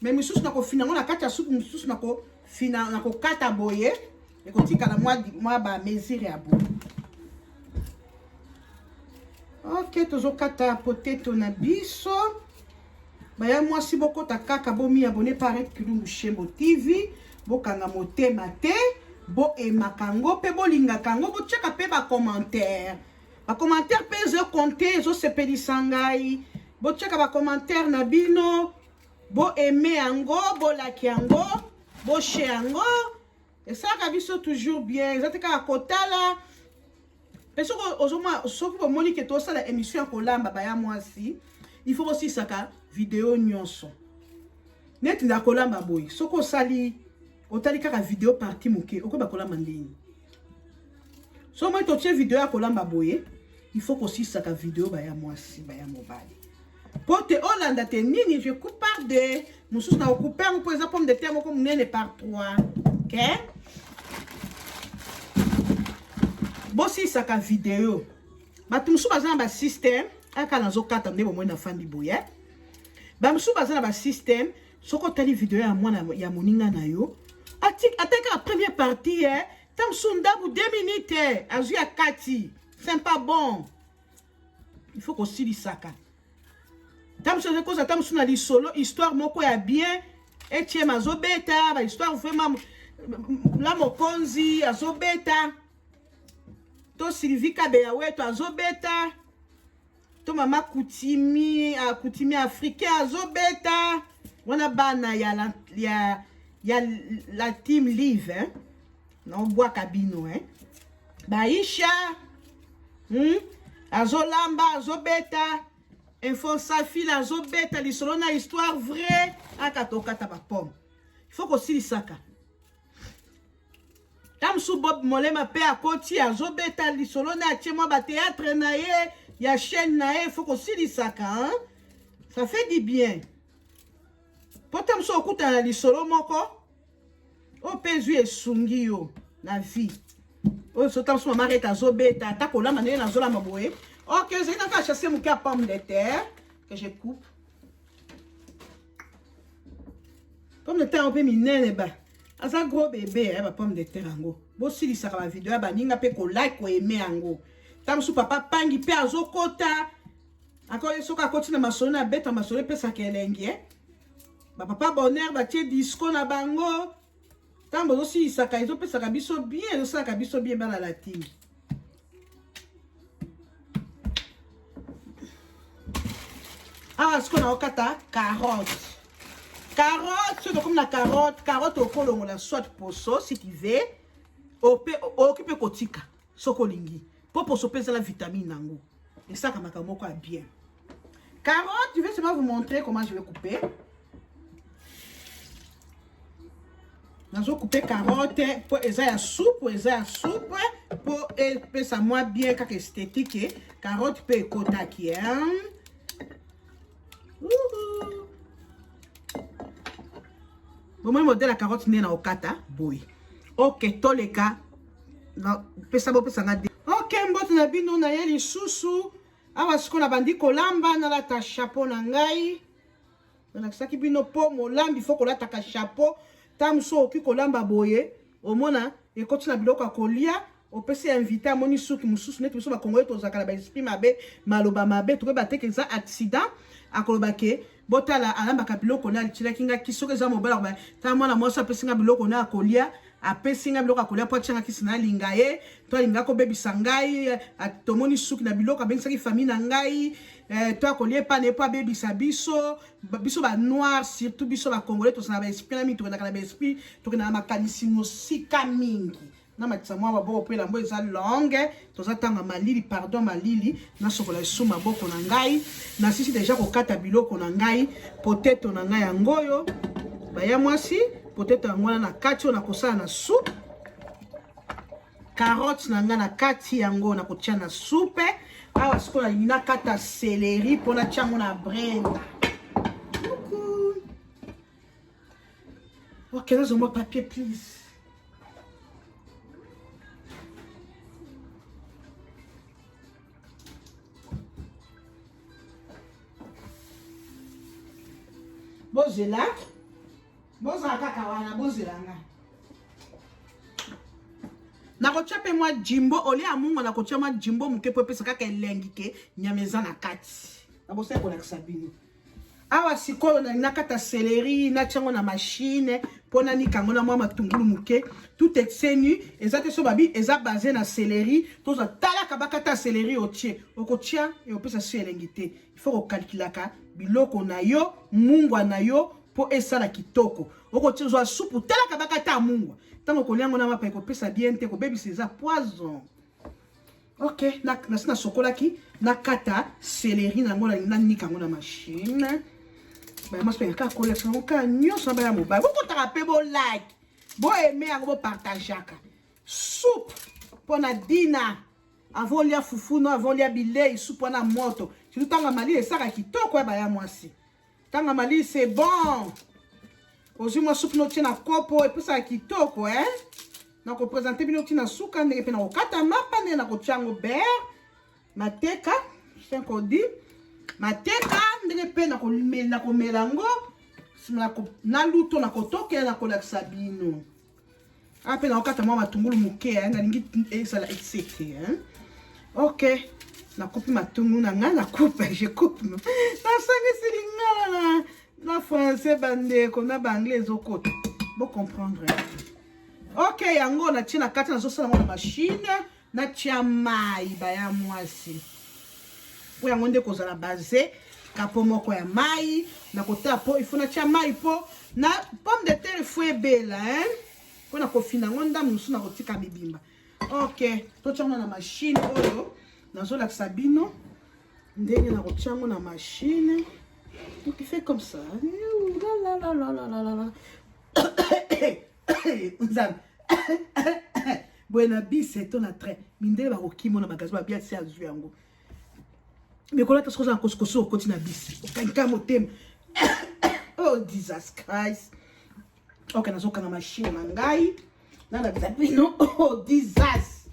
mais misusu na ko fina ngo na kati ya soupe misusu na ko fina na ko kata boye et ko tika na moi ba mesure ya boye. Ok, tozo kata potato na biso. Baya moi si boko ta kaka bo mi abonné par Kilungu Shembo TV, bo kanga motema te, bo e makango pe bo linga kango bo cheka pe ba commentaire. Ba commentaire pe zo compter zo sepelisa ngai. Bo cheka ba commentaire na bino, bo aimer yango, bo like yango, bo share yango. Et ça ka biso toujours bien. Ezateka kotala. Parce que aujourd'hui, sauf pour Monique et tout ça, la émission Kolamba, baya moi aussi, il faut aussi ça vidéo nyonso. Net na Kolamba boy. Soko sali, otali kaka vidéo parti moké, oko ba Kolamba ndini. So moi to vidéo à Kolamba boy, il faut aussi ça vidéo baya moi aussi, baya mobile. Pour te Hollande te nini, je coupe par deux. Nous sommes na couper on peut pomme de terre comme nene par trois. OK? Bosi saka vidéo batumsu bazana ba système aka nazo kata ndebo mona fandi boye bamsu bazana ba système soko tali vidéo ya mwana ya moninga na yo ateka la première partie tamsu ndabu 2 minutes azu ya kati c'est pas bon, il faut qu'on sili saka tamsu de cause tamsu na li solo histoire moko ya bien etie mazobeta ba histoire vraiment la mokonzi azobeta to Sylvie Kabeyawe to azobeta to mama Koutimi africain azobeta wana bana ya la team live non bois cabino Baisha azolamba azobeta info Safi azobeta lisolo na histoire vraie akatoka ta ba pomme, il faut qu'on sili saka. Tamsu Bob Molema pe à koti azobeta lisolo na tie moi ba théâtre na ye ya chaîne na ye, faut qu'on sili saka ça fait du bien. Po tamsu okuta na lisolo moko o pezu esungi yo na vie o so tamsu mama reta azobeta ta kolama na ye na zola maboye. OK, j'ai n'a chasser mon cap pomme de terre que je coupe. Pomme de terre un peu minene ba. Asa gros bébé ba pomme de terre ango. Bo sili sa ba vidéo ba ninga pe ko like ko aimer ango. Tamsu papa pangi pe azokota. Encore soka koti na masolo na beta masolo pe sa kelengi ba papa bonheur ba tie disco na bango. Tambo zo sili sa ka izo pe sa biso bien, zo sa ka biso bien ba la team. Ah, ce qu'on a au kata carotte. Carotte, c'est comme la carotte au colon, la soit poso, si tu veux, occupe kotika, sokolingi. Pour peser la vitamine nango. Et ça, comme un bien. Carotte, je vais seulement vous montrer comment je vais couper. Nous allons couper carotte pour esa soupe, pour ça moi bien как esthétique. Carotte peut kota qui Bon, modèle la carotte n'est na okata boy. OK, toleka. Na pesa bo pesa ngade. OK, mbote na bino na yeli susu. Awa siko na bandi kolamba na la ta chapeau na ngai. Na saki bino po molambi foko la ta ka chapeau. Tamso oki kolamba boye. Omona e koti na biloko akolia. Opesi invité amoni suki mususu netu biso ba Congolais tozaka na ba esprit mabe maloba mabe to ba teke za accident akoloba ke botala alamba ka biloko na litila kinga kisoke za mobala ba ta mwana mwasa apesi nga biloko na akolia apesi nga biloko akolia po tshanga kisina linga ye to linga ko bebisa ngai atomoni suki na biloko abengisaki famille na ngai to akolie pa ne pa bebisa biso ba noir surtout biso ba Congolais to na ba esprit na mi to na ba esprit to na makanisi no sika mingi. Na matisa mwa maboko pe lambo eza longue toza tanga malili pardon malili na sokola su maboko na ngai na sisi deja kokata biloko na ngai potato na ngai yangoyo baya mwasi potato yango na kati na kosala na soupe carotte na ngai na kati yango na kotia na soupe awa sikola ina kata céleri pona tiango na brenda. OK, là moi papier please. bozela bozala kaka wana bozelanga nakotia pe mwa jimbo ole ya mungu nakotia mwa jimbo moke po epesa kaka elengi ke nyama eza na kati nabosala kolakisa bino awa sikoyo nakata seleri natiango na machine mpona nikango na mwa matungulu moke tout exenu eza te so babi eza basé na seleri toza talaka bakata seleri otie okotia eopesa so elengi te il faut kokalkulaka biloko na yo mungwa na yo po esala kitoko okotia zwa supu talaka bakata mungwa tango koliango na mapa ekopesa bien te kobebisa eza poison. Ok, na sokolaki nakata seleri nango na nikango na machine ba mas pe ka collection ka nyonso ba ya mobile boko taka bo like bo aimer yango bo partageaka soupe pona dina avant lia fufu no avant lia bilei soupe pona moto tu tanga mali esaka kitoko ba ya mwasi tanga mali c'est bon ozu mo soupe no tina kopo et puis ça kitoko na ko présenter bino tina suka ndenge pe na okata mapa ne na ko tiango beurre mateka c'est qu'on dit mateka ndenge pe na komelango na luto na kotoke na kolakisa bino ape na okata mwa matungulu moke nalingi ezala excité ok nakupi matungulu na nga nakupe je coupe nasangisi lingala na français bandeko na banglais ezokota bo comprendre ok yango natie na kati nazosala ngo na machine natia mai baya mwasi po yango nde kozala basé kapo moko ya mai na kota po il faut natia mai po na pomme de terre faut ebela po na kofina ngo nda musu na kotika bibimba ok totia ngo na machine oyo nazolakisa bino ndenge na kotia ngo na machine donc il fait comme ça buena bise to na trait mindele ba kokimo na magasin ba bia si azu yango mais quand tu as un côté na bis aucun motema oh Jesus Christ ok nazo kana machine mangai na la bizabino oh Jesus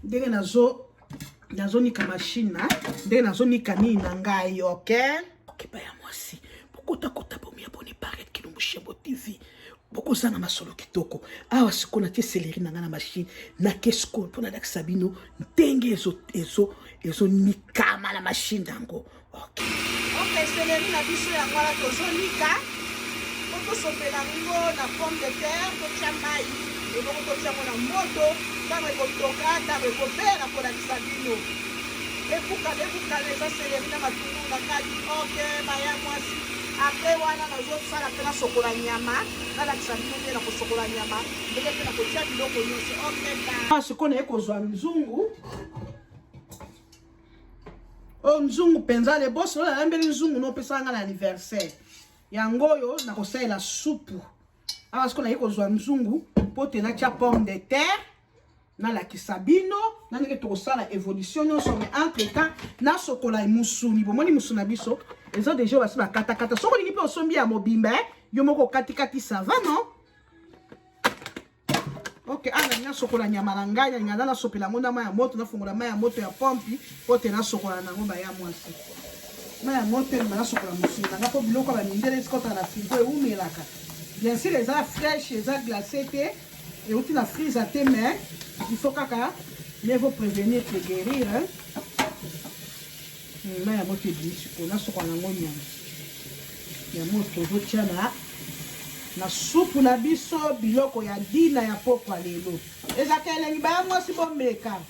ndenge nazo nika machine na ndenge nazo nika ni nangai ok ba ya mwasi pokota kota bo mi abonné paraître ki no Mushembo TV boko sana masolo kitoko awa siko na tie seleri na ngana machine na kesko pona dak sabino ndenge ezo nikama la machine dango ok seleri na biso ya ngala tozo nika oko sopela ngo na pomme de terre to chamai e boko to chamo na moto kama iko toka tabe ko pera pona sabino epuka eza seleri na matungulu na kati ok baya mwasi après wana nazosala mpe nasokola nyama nalakisa bino nde na kosokola nyama ndenge mpe na kotia biloko nyonso oketa sikoyo naye kozwa nzungu oyo nzungu mpenza lebosi oyo nalambeli nzungu nopesaka nga na anniversaire yango oyo nakosalela supu awa sikoyo naye kozwa nzungu mpo te natia pomme de terre nalakisa bino na ndenge tokosala évolution nyonso mais entre temps nasokola musuni bomoni musuni na biso eza déjà basi bakatakata soko olingi mpe osombi ya mobimba yo moko katikati ça va non ok ana nasokola nyama na ngai nalinga nasopela ngo na mai ya moto nafongola mai ya moto ya pompi po te nasokola nango baya mwasi mai ya moto nasokola musuni nanga mpo biloko bamindele esikota na frigo eumelaka bien sûr eza fraîche eza glacé te euti na frise te mais il faut kaka mieux vaut prévenir que guérir mai ya moto ebimi sikoyo nasokola nango nyama ya moto ozotia na supu na biso biloko ya dina ya pokwa lelo ezaka elengi baya mwasi bomeka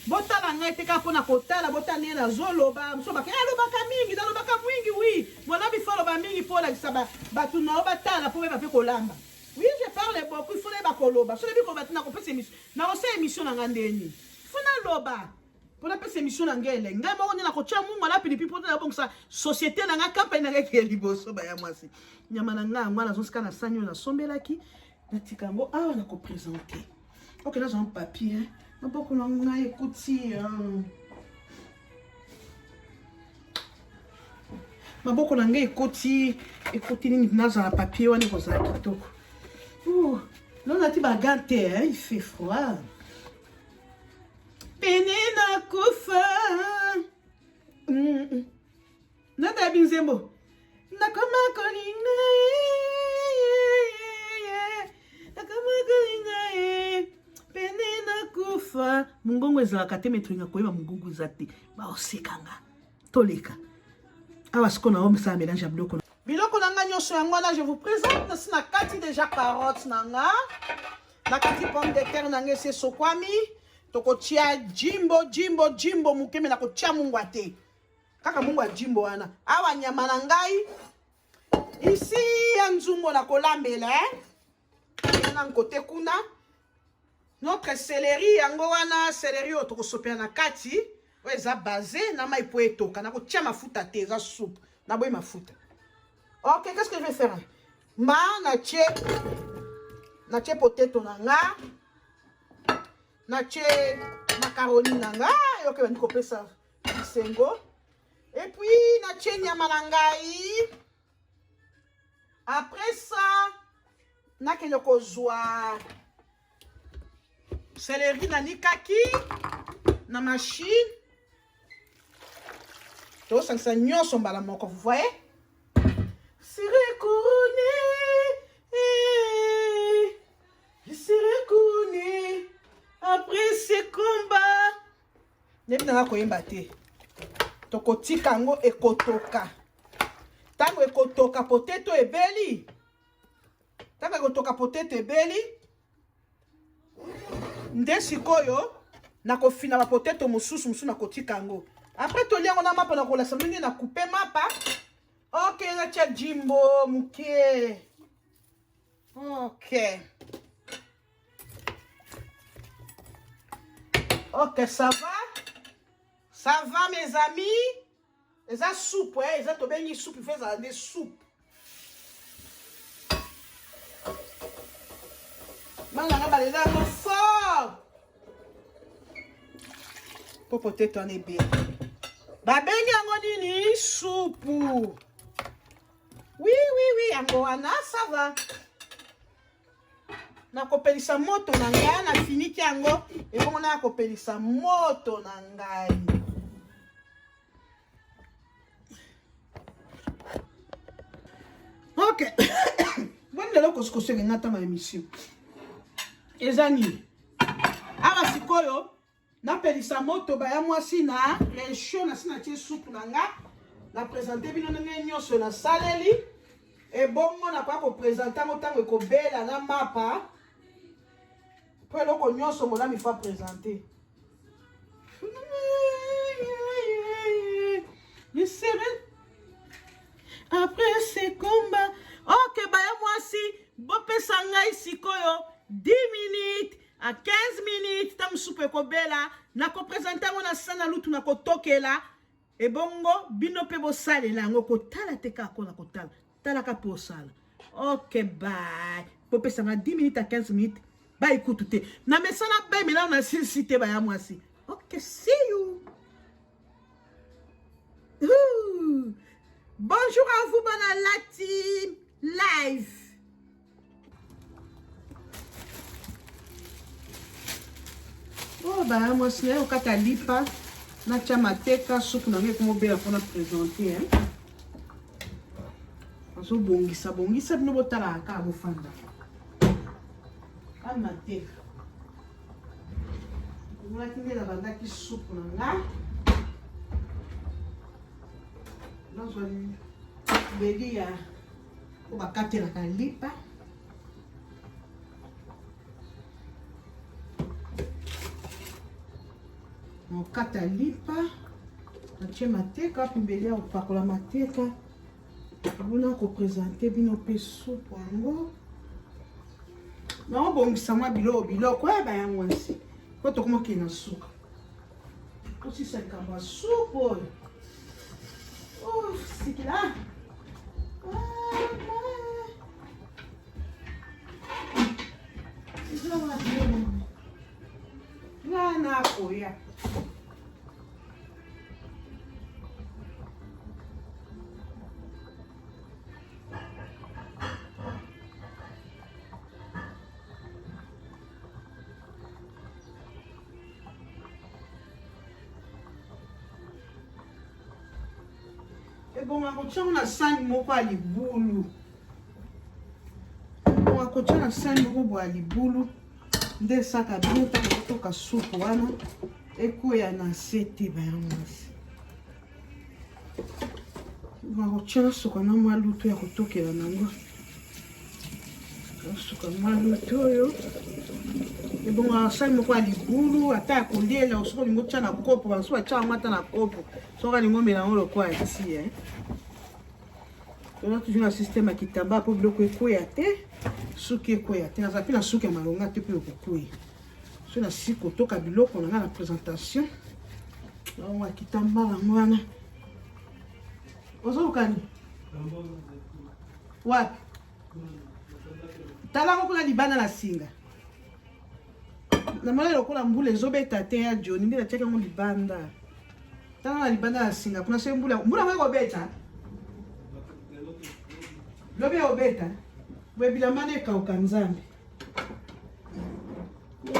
botala ngai te kaka mpona kotala botala ndenge nazoloba moso baka alobaka mingi nalobaka mwingi wi mwana bifo aloba mingi mpo olakisa bato nao batala mpo beba mpe kolamba oui je parle beaucoup il faut nayeba koloba so lebi koloba te nakopesa émission nakosala émission na nga ndeni fo naloba mpo napesa émission na ngai elengi ngai moko nde nakotia mungu ala pilipi mpo te nabongisa société na nga kampani na ngai ke liboso baya mwasi nyama na ngai yango nazosika na sani oyo nasombelaki natika yango awa nakopresente ok nazwa un papier maboko na ngai ekuti maboko na ngai ekoti nini nazwa na papier wana ekozala kitoko non nati bagante il fait froid pene nakufa nadabi nzembo nakoma kolinga nakoma kolinga pene nakufa mungongo ezalaka te metringa koyeba mungongo eza te baosekanga toleka awa siko na omisa mélange ya biloko nanga nyonso yango wana je vous présente nasi na kati déjà carotte nanga na kati pomme de terre nanga esi esokwami tokotia jimbo moke me na kotia mungwa te kaka mungwa jimbo wana awa nyama na ngai isi ya nzungo na kolambela na nkote kuna notre céleri yango wana céleri oyo tokosopela na kati oyo eza basé na mai po etoka na kotia mafuta te eza soupe na boyi mafuta. Ok, qu'est-ce que je vais faire? Na tche potato nanga. Na tche macaroni nanga. Ok, on va couper ça. Sengo. Et puis, na tche nyama nangai. Après ça, na kenyoko zwa. Céleri na nikaki. Na machine. To ça nyonso mbala moko, vous voyez? Serai couronné, je serai couronné après ce combat. Nebi nanga koyemba te. Tokotika ngo ekotoka. Tango ekotoka poteto ebeli. Tango ekotoka poteto ebeli. Nde sikoyo nakofina ba poteto mususu na kotika ngo. Après toliango na mapa na kolasa ndenge na couper mapa. Ok, là tu as Jimbo, Mouké. Ok. Ok, ça va? Ça va, mes amis? Et ça soupe, ouais. Et ça, tu as bien soupe, il fait ça des soupes. Maintenant, on va aller là, fort. Pour peut-être en est bien. Bah, ben, il y a une soupe. Oui, Angoana, ça va. Na kopelisa moto na ngai na finiki yango et bon na kopelisa moto na ngai. OK. Bon lelo koskoso ngata ma émission. Ezani. Awa sikoyo na pelisa moto ba ya mwasi na les show na sina tie soupe na nga. Na présenter bino ndenge nyonso na saleli et bongo na pa ko présenter mo tango ko bela na mapa po eloko nyonso mo na mi fa présenter je serai après ce combat. Ok, ba ya mwasi bo pesa ngai sikoyo 10 minutes à 15 minutes tam soupe ko bela na ko présenter mo na sana lutu na ko tokela. Et bongo, bino pe bo sale la ngo ko tala te ka ko na ko tala. Tala ka po sala. Ok, bye. Pope ça va 10 minutes à 15 minutes. Bye, écoute te. Na me sana bay mais là on a cité ba ya mwasi. Ok, see you. Ouh. Bonjour à vous, Banalati live. Oh ba ya mwasi o kata lipa. Na chamateka soupe na ngai como bela pour présenter hein. Aso bongisa bino botala ka bofanda. Amate. Ngula kindela bandaki soupe na nga. Nazo bedi ya ko bakatela ka lipa. Kata lipa natie mateka pembeli ya kopakola mateka buna kopresente bino mpe supu yango naobongisa mwa biloko eba ya mwasi po tokomoke na suka osisa likambo ya supu oyo sikila nga nakoya bon, on a 5 mots à liboulou. Bon, on a 5 mots à liboulou. Des sacs à bien, t'as un soupe, voilà. Et quoi, il y a un cité, ben, on tient ce qu'on a mal ou tout à retoquer la langue. Ce qu'on a mal ou tout. Et bon, à 5 mois, les boulot, à ta collier, là, on se retrouve dans la coupe, on se retrouve dans la coupe. On va mélanger le quoi ici, hein. On a toujours un système qui tabac pour bloquer quoi à terre. Ce qui est quoi à terre, ça fait la soupe à malonga, tu peux le couper. Sur la scie, koto, kabilo, on a la présentation. On va quitter mal à moi. Ozo ukani? Wapi? Tala ngokula libana la singa. Na mala lokola mbule zobeta te ya Johnny ndela cheka ngo libanda. Tala na libanda la singa kuna se mbula ngwe beta. Lobe obeta. Bwe bila mane kauka nzambe.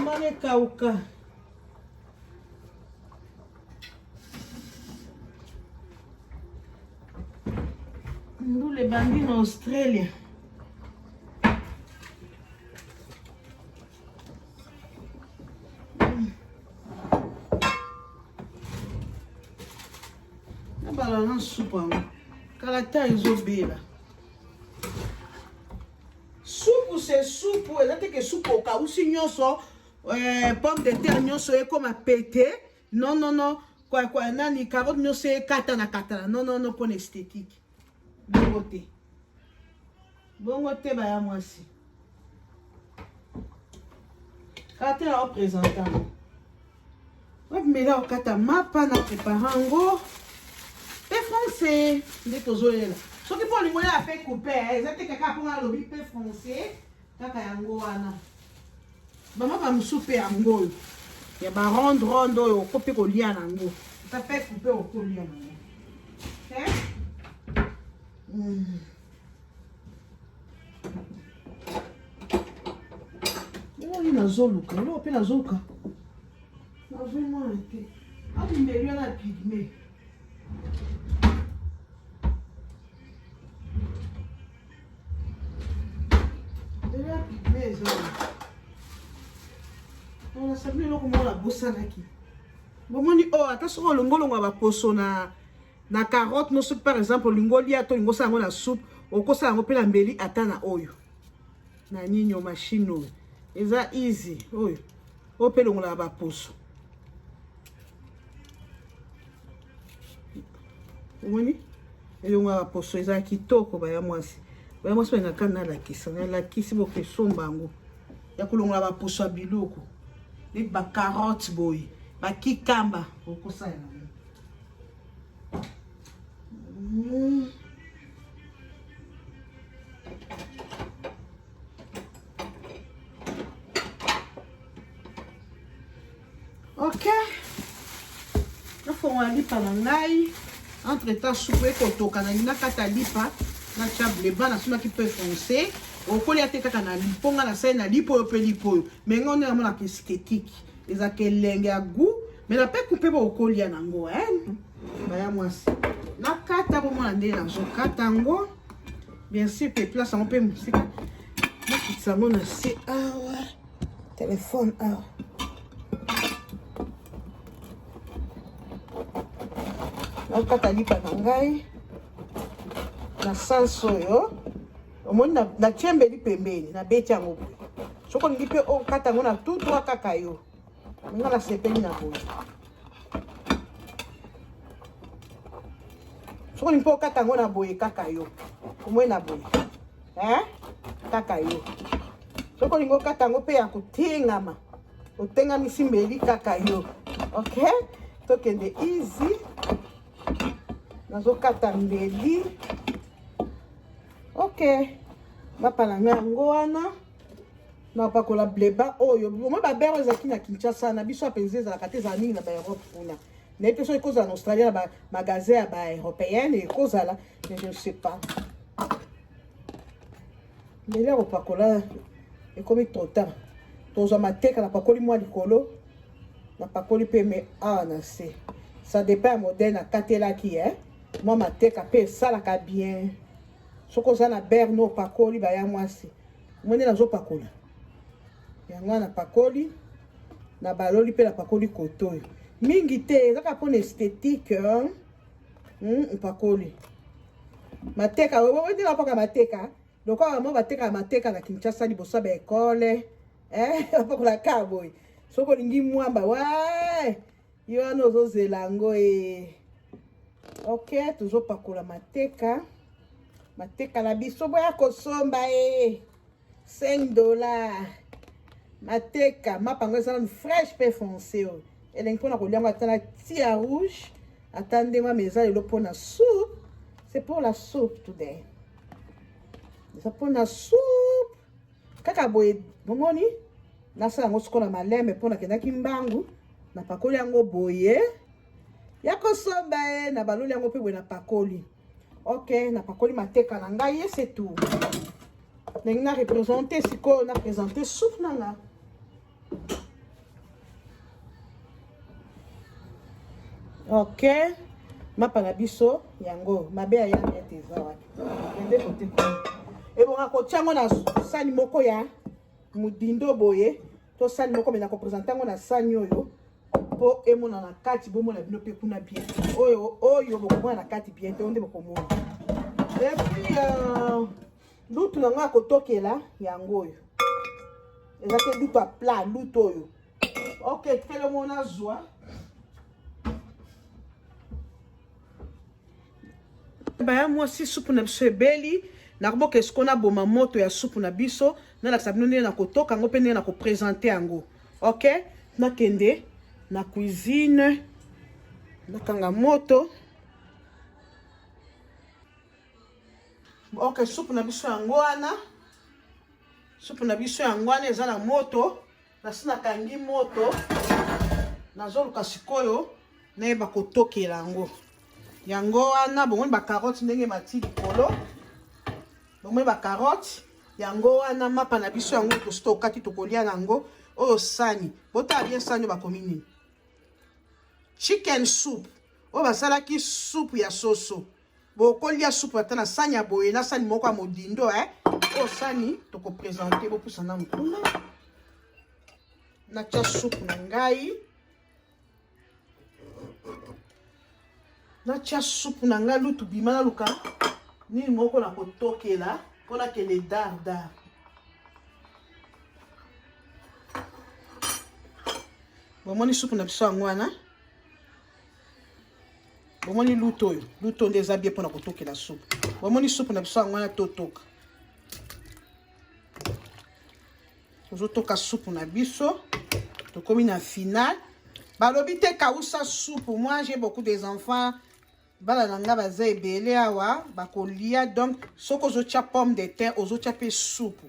Mane kauka. Mbule bambino Australia. Balana soupe caractère izobela. Soupe c'est soupe, ezate que soupe au cas où si nyonso pomme de terre nyonso e comme pété. Non non non, quoi nani carotte nyonso e kata na. Non non non pour esthétique. Bongote. Bongote ba ya mwasi. Caractère représentant. Mais là, on a mapa na préparango. Pe français, les tozolela. Ce qui pour les moyens à faire couper, exactement quelqu'un pour le lobby pe français, kaka yango wana. Maman va me souper yango. Ya ba rond au couper ko lia nango. Ça fait couper au ko lia nango. OK? Yo ina zoluka, lo pe na zoluka. Na vraiment été. Ah, il me lui a pigmé. On a sablé là comment la bossa là qui. Bon on dit oh attention le ngolo va poso na carotte no soupe par exemple lingoli ato lingo sango na soupe okosa yango pe na mbeli atana oyo. Na nyinyo machine oyo. Eza easy oyo. O pe longola ba poso. Omoni? Elongo ba poso eza kitoko ba ya mwasi. Ba mwasi ba ngakana la kisa, la kisi bo ke sombango. Ya kulongola ba poso biloko. Les ba carottes boy, ba kikamba okosa ya. OK. Na fo wa lipa na ngai. Entre temps soupe ko toka na ina kata lipa na chable ba na sima ki peut foncer. On peut les attaquer dans liponga la scène lipo yo pe lipo mais on est vraiment la esthétique les a que lengue à goût mais la peut couper au colia nango hein ba ya mwasi na kata bo mwana ndé na zo kata ngo bien sûr pe place on peut musique na kitsa mona c'est téléphone na kata lipa na ngai na sanso yo omoni na chembe li pembeni na beti yango boye soko ningi mpe okata yango na tutu kaka yo nga na sepeli na boye soko ningi mpe okata yango na boye kaka yo omoi na boye kaka yo soko ningi okata yango mpe ya kotingama otengamisi mbeli kaka yo OK tokende easy nazokata mbeli OK. Ma palanga yango wana na pakola bleba oyo moi ba bero ezaki na Kinshasa na biso apenze za kate za mingi na ba Europe kuna na ete so ikoza na Australia ba magasin ya ba européenne et koza là mais je ne sais pas mais là pakola et comme trop tard tozo mateka na pakoli moi likolo na pakoli pe mais na c'est ça dépend modèle na katela qui Moi mateka pe salaka bien. Soko za na berno pakoli ba ya mwasi. Mwene nazo pakola. Yango na pakoli na baloli pe la pakoli kotoyo. Mingi te ezaka pona esthétique pakoli. Mateka wewe ndina paka mateka. Loko mo bateka mateka na Kinshasa liboso ba ekole. Pakola kaboy. Soko lingi mwamba wa yo no zo zelango OK, toujours pakola mateka. Mateka la biso boya kosomba $5. Mateka mapango ezana fraîche pe foncé elengi pona kolianga atana tia rouge. Attendez-moi mes amis, le pona soupe. C'est pour la soupe today. C'est pour la soupe. Kaka boye bomoni nasa ngo sikola maleme pona kenda kimbangu na pakoli yango boye. Ya kosomba na baloli yango pe boye na pakoli. OK, na pakoli mateka na ngai c'est tout. Nengna représenter siko na présenter soupe nanga. OK, mapa na biso yango mabe ya yete zawa. Ende kote ko. E bon ko tiango na sani moko ya mudindo boye. To sani moko mena ko présenter ngo na sani oyo. Po emona na kati bomo na bino pe kuna bien. Oyo boko na kati bien te onde boko mona. Et puis lutu na nga ko tokela yango oyo. Ezate lutu a plat lutu oyo. OK, tele mona zwa. Baya mwasi soupe na biso ebeli na koboka eskona boma moto ya soupe na biso na la sabino na kotoka ngo pe na ko présenter yango. OK, na kende na cuisine na kanga moto. OK, soupe na biso yango wana. Soupe na biso yango wana eza na moto na sina kangi moto na zoluka sikoyo na yeba kotokela yango. Yango wana bomoni ba carotte ndenge mati likolo. Bomoni ba carotte yango wana mapa na biso yango to stokati to kolia nango oyo sani. Bota bien sani ba komini. Chicken soup. O basalaki soupe ya soso. Bo kolia soupe atana sani ya boye na sani moko ya modindo o sani to ko présenter bo pusana mukuna. Na tia soupe na ngai. Na tia soupe na nga lutu bima na luka ni moko na kotokela pona ke le darda. Bomoni soupe na biso ngwana. Bomoni luto oyo, luto ndeza bien pona kotokela soupe. Bomoni soupe na biso ngwana totoka. Tozotoka soupe na biso. Tokomi na final. Balobi te kausa soupe. Moi j'ai beaucoup des enfants. Bala nanga baza ebele awa bakolia donc soko zotia pomme de terre ozotia pe soupe.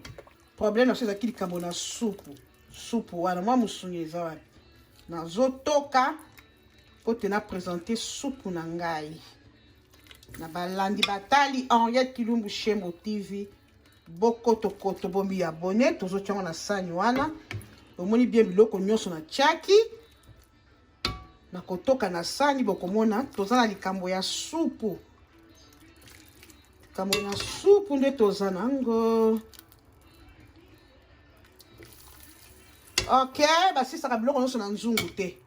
Problème na seza kili kambo na soupe. Soupe wana moi musuni eza wapi. Na zotoka pote na présenter soupe na ngai. Na balandi batali Henriette Kilumbu Shembo TV. Bokoto koto bombi abonné tozotia na sani wana. Omoni bien biloko nyonso na tiaki. Na kotoka na sani bokomona tozana likambo ya soupe. Likambo ya soupe nde tozana ngo. OK, basi saka biloko nyonso na nzungu te.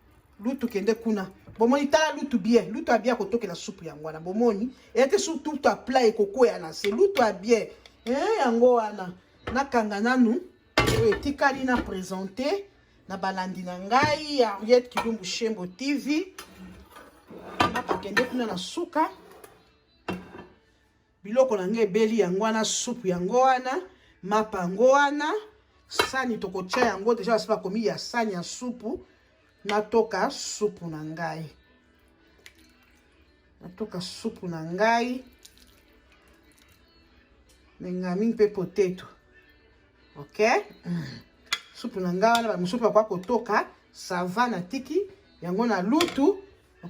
Lutu kende kuna. Bomoni tala lutu bien. Lutu a bien kotoke na soupe yango wana. Bomoni ete surtout to a plat ekokoya na se. Lutu a bien. Yango wana. Nakanga nanu. Etikali na présenter. Na balandi na ngai Henriette Kilumbu Shembo TV. Mapa kende kuna na suka. Biloko na ngai ebeli yango wana soupe yango wana. Mapa yango wana. Sani tokotia yango deja basi bakomi ya sani ya soupe. Natoka soupe na ngai. Natoka soupe na ngai. Nengami mpe potato. OK? Soupe na nga wana ba musupa kwa kotoka sava na tiki yango na lutu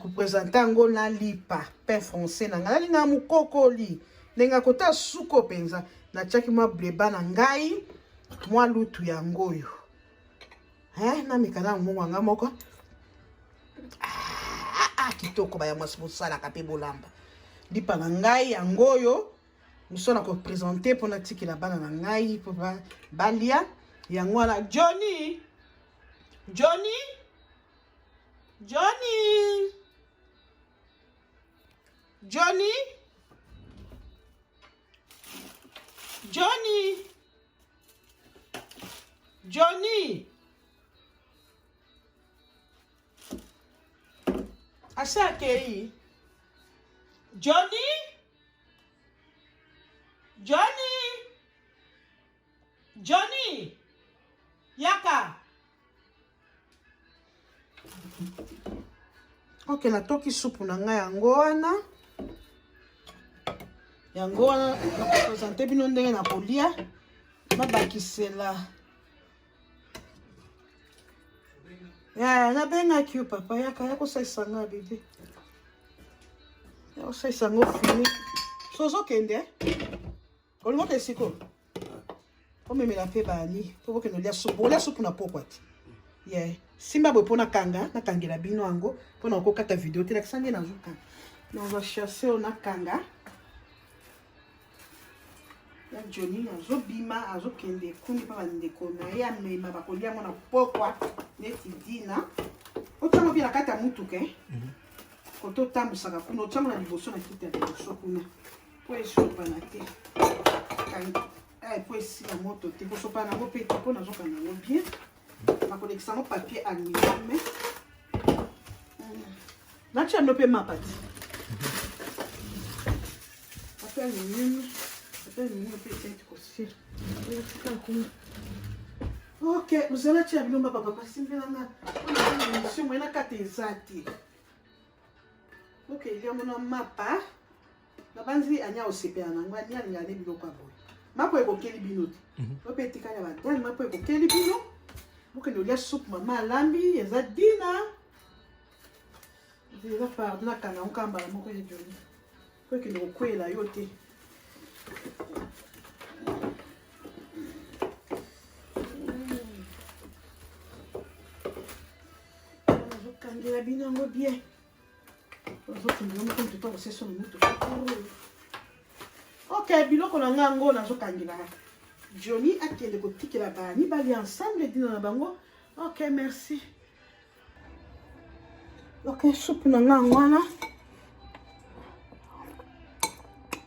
ko présenter ngo na lipa pain français na nga na mukokoli nenga kota suko penza na chaki ma bleba na ngai mwa lutu yango yo na mikana munganga moko kitoko ba ya mwasi mosala kape bolamba lipa na ngai yango oyo miso na kopresente mpona tikela bana na ngai mpo balia yango wana. Johnny Johnny Johnny Johnny Johnny Johnny ase akei Johnny Johnny Johnny yaka. Ok, natoki supu na ngai yango wana nakopresente bino ndenge na kolia nabakisela. Nabengaki yo papa yaka ya kosalisa nga bebe ya kosalisa ngo fini sozokende olingo te siko omemela mpe bani mpo bokende olia supu na pokwa te ye simba boye mpo nakangela bino yango mpo na kokata video te lakisa nde nazokanga nazachasse oyo nakanga ya Johnny azobima azokende kuni mpa bandeko na ye amema bakolia yango na pokwa neti dina otiango mpe na kati ya mutuka koto otambusaka kuna otiango na liboso na kiti ya liboso kuna po esopana te po esila moto te kosopana yango mpe te mpo nazokanga yango bien nakolekisa yango papier aluminium natia no mpe mapati papier aluminium ok, vous allez tirer le papa parce que c'est moi na kate ezati. Ok, il y a mon mapa. Na banzi anya osepela na ngwa nya ngane biloko aboy. Mapo ekokeli bino te. Opeti kanya badani mapo ekokeli bino. Boke no lia soupe mama lambi eza dina. Eza pardon na kana nkamba la moko ya Johnny. Ko ke no kwela yote. Kangela binango bien. Ok, biloko na ngango nazokangela. Johnny akende kotikela bani bali ensemble dina na bango. Ok, merci. Ok, soupe na ngango wana.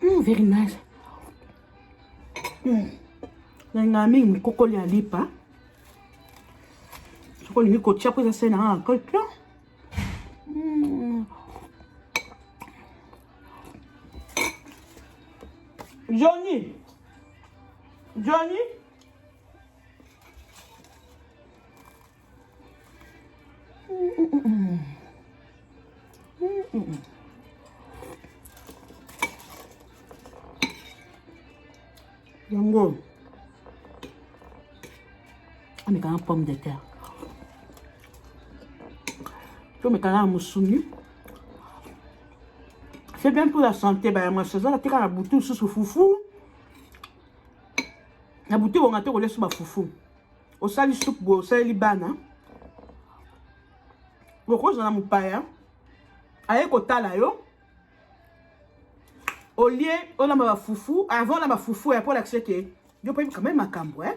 Very nice. Na mingi mkokoli ya lipa. Sokoli niko tia po eza sena na kolpla. Johnny Johnny yango amekanga pomme de terre tomekanga musuni. C'est bien pour la santé, bah moi c'est ça la tika na butu sous foufou. Na butu on a te relé sur ma foufou. Au sali soupe bo, au sali bana. Pourquoi j'en ai mon paya? Aye kotala yo. Au lieu on a ma foufou, avant on a ma foufou et pour l'accès que yo peux quand même ma cambo hein.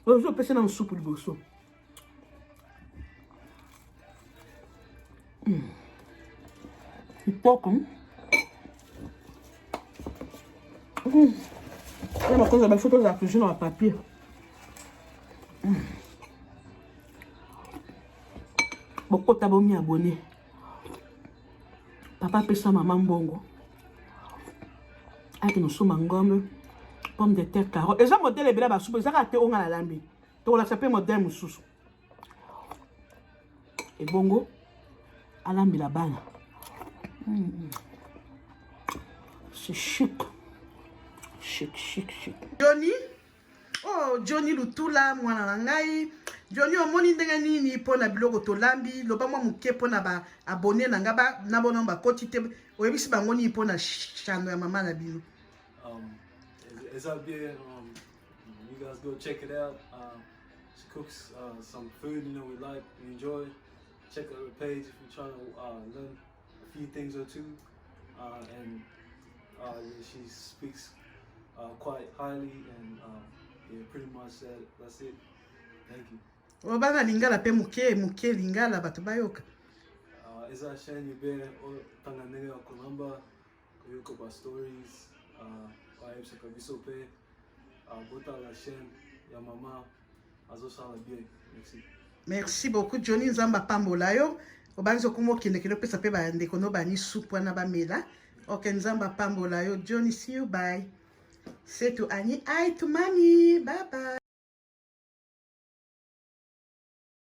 Je peux passer dans soupe du bosso. Pouco. É uma coisa bem fotosa, fugindo a papel. Boko tá bom me abonner. Papa pesa maman bongo. Aqui no suma ngombe, pomme de terre, carotte. Eza modèle bela ba soupe, eza ka te onga la lambi. To la sape modèle mususu. Et bongo alambi la bana. C'est chic. Chic. Johnny? Oh, Johnny Lutula, mwana ngai. Johnny omoni ndenge nini pona biloko to lambi, loba mwa muke pona ba abonné na ngaba na bona ba kotite oyebisi bango ni pona chano ya mama na bino. It's up there. You guys go check it out. She cooks some food we like, we enjoy. Check out the page if you're trying to learn few things or two, and she speaks quite highly, and yeah, pretty much that's it. Thank you. Obana lingala pe muke lingala bato bayoka. Eza chaîne yube o tanganenge wa Kolamba kuyoko ba stories kwa ebsa kabiso pe bota la chaîne ya mama azo sala bien. Merci beaucoup Johnny Nzamba pambola yo obanzo kumo kende kilo pesa pe ba ndeko no bani soupe na ba mela. OK Nzamba pambola yo Johnny, see you, bye. Say to Annie, hi to mommy, bye bye.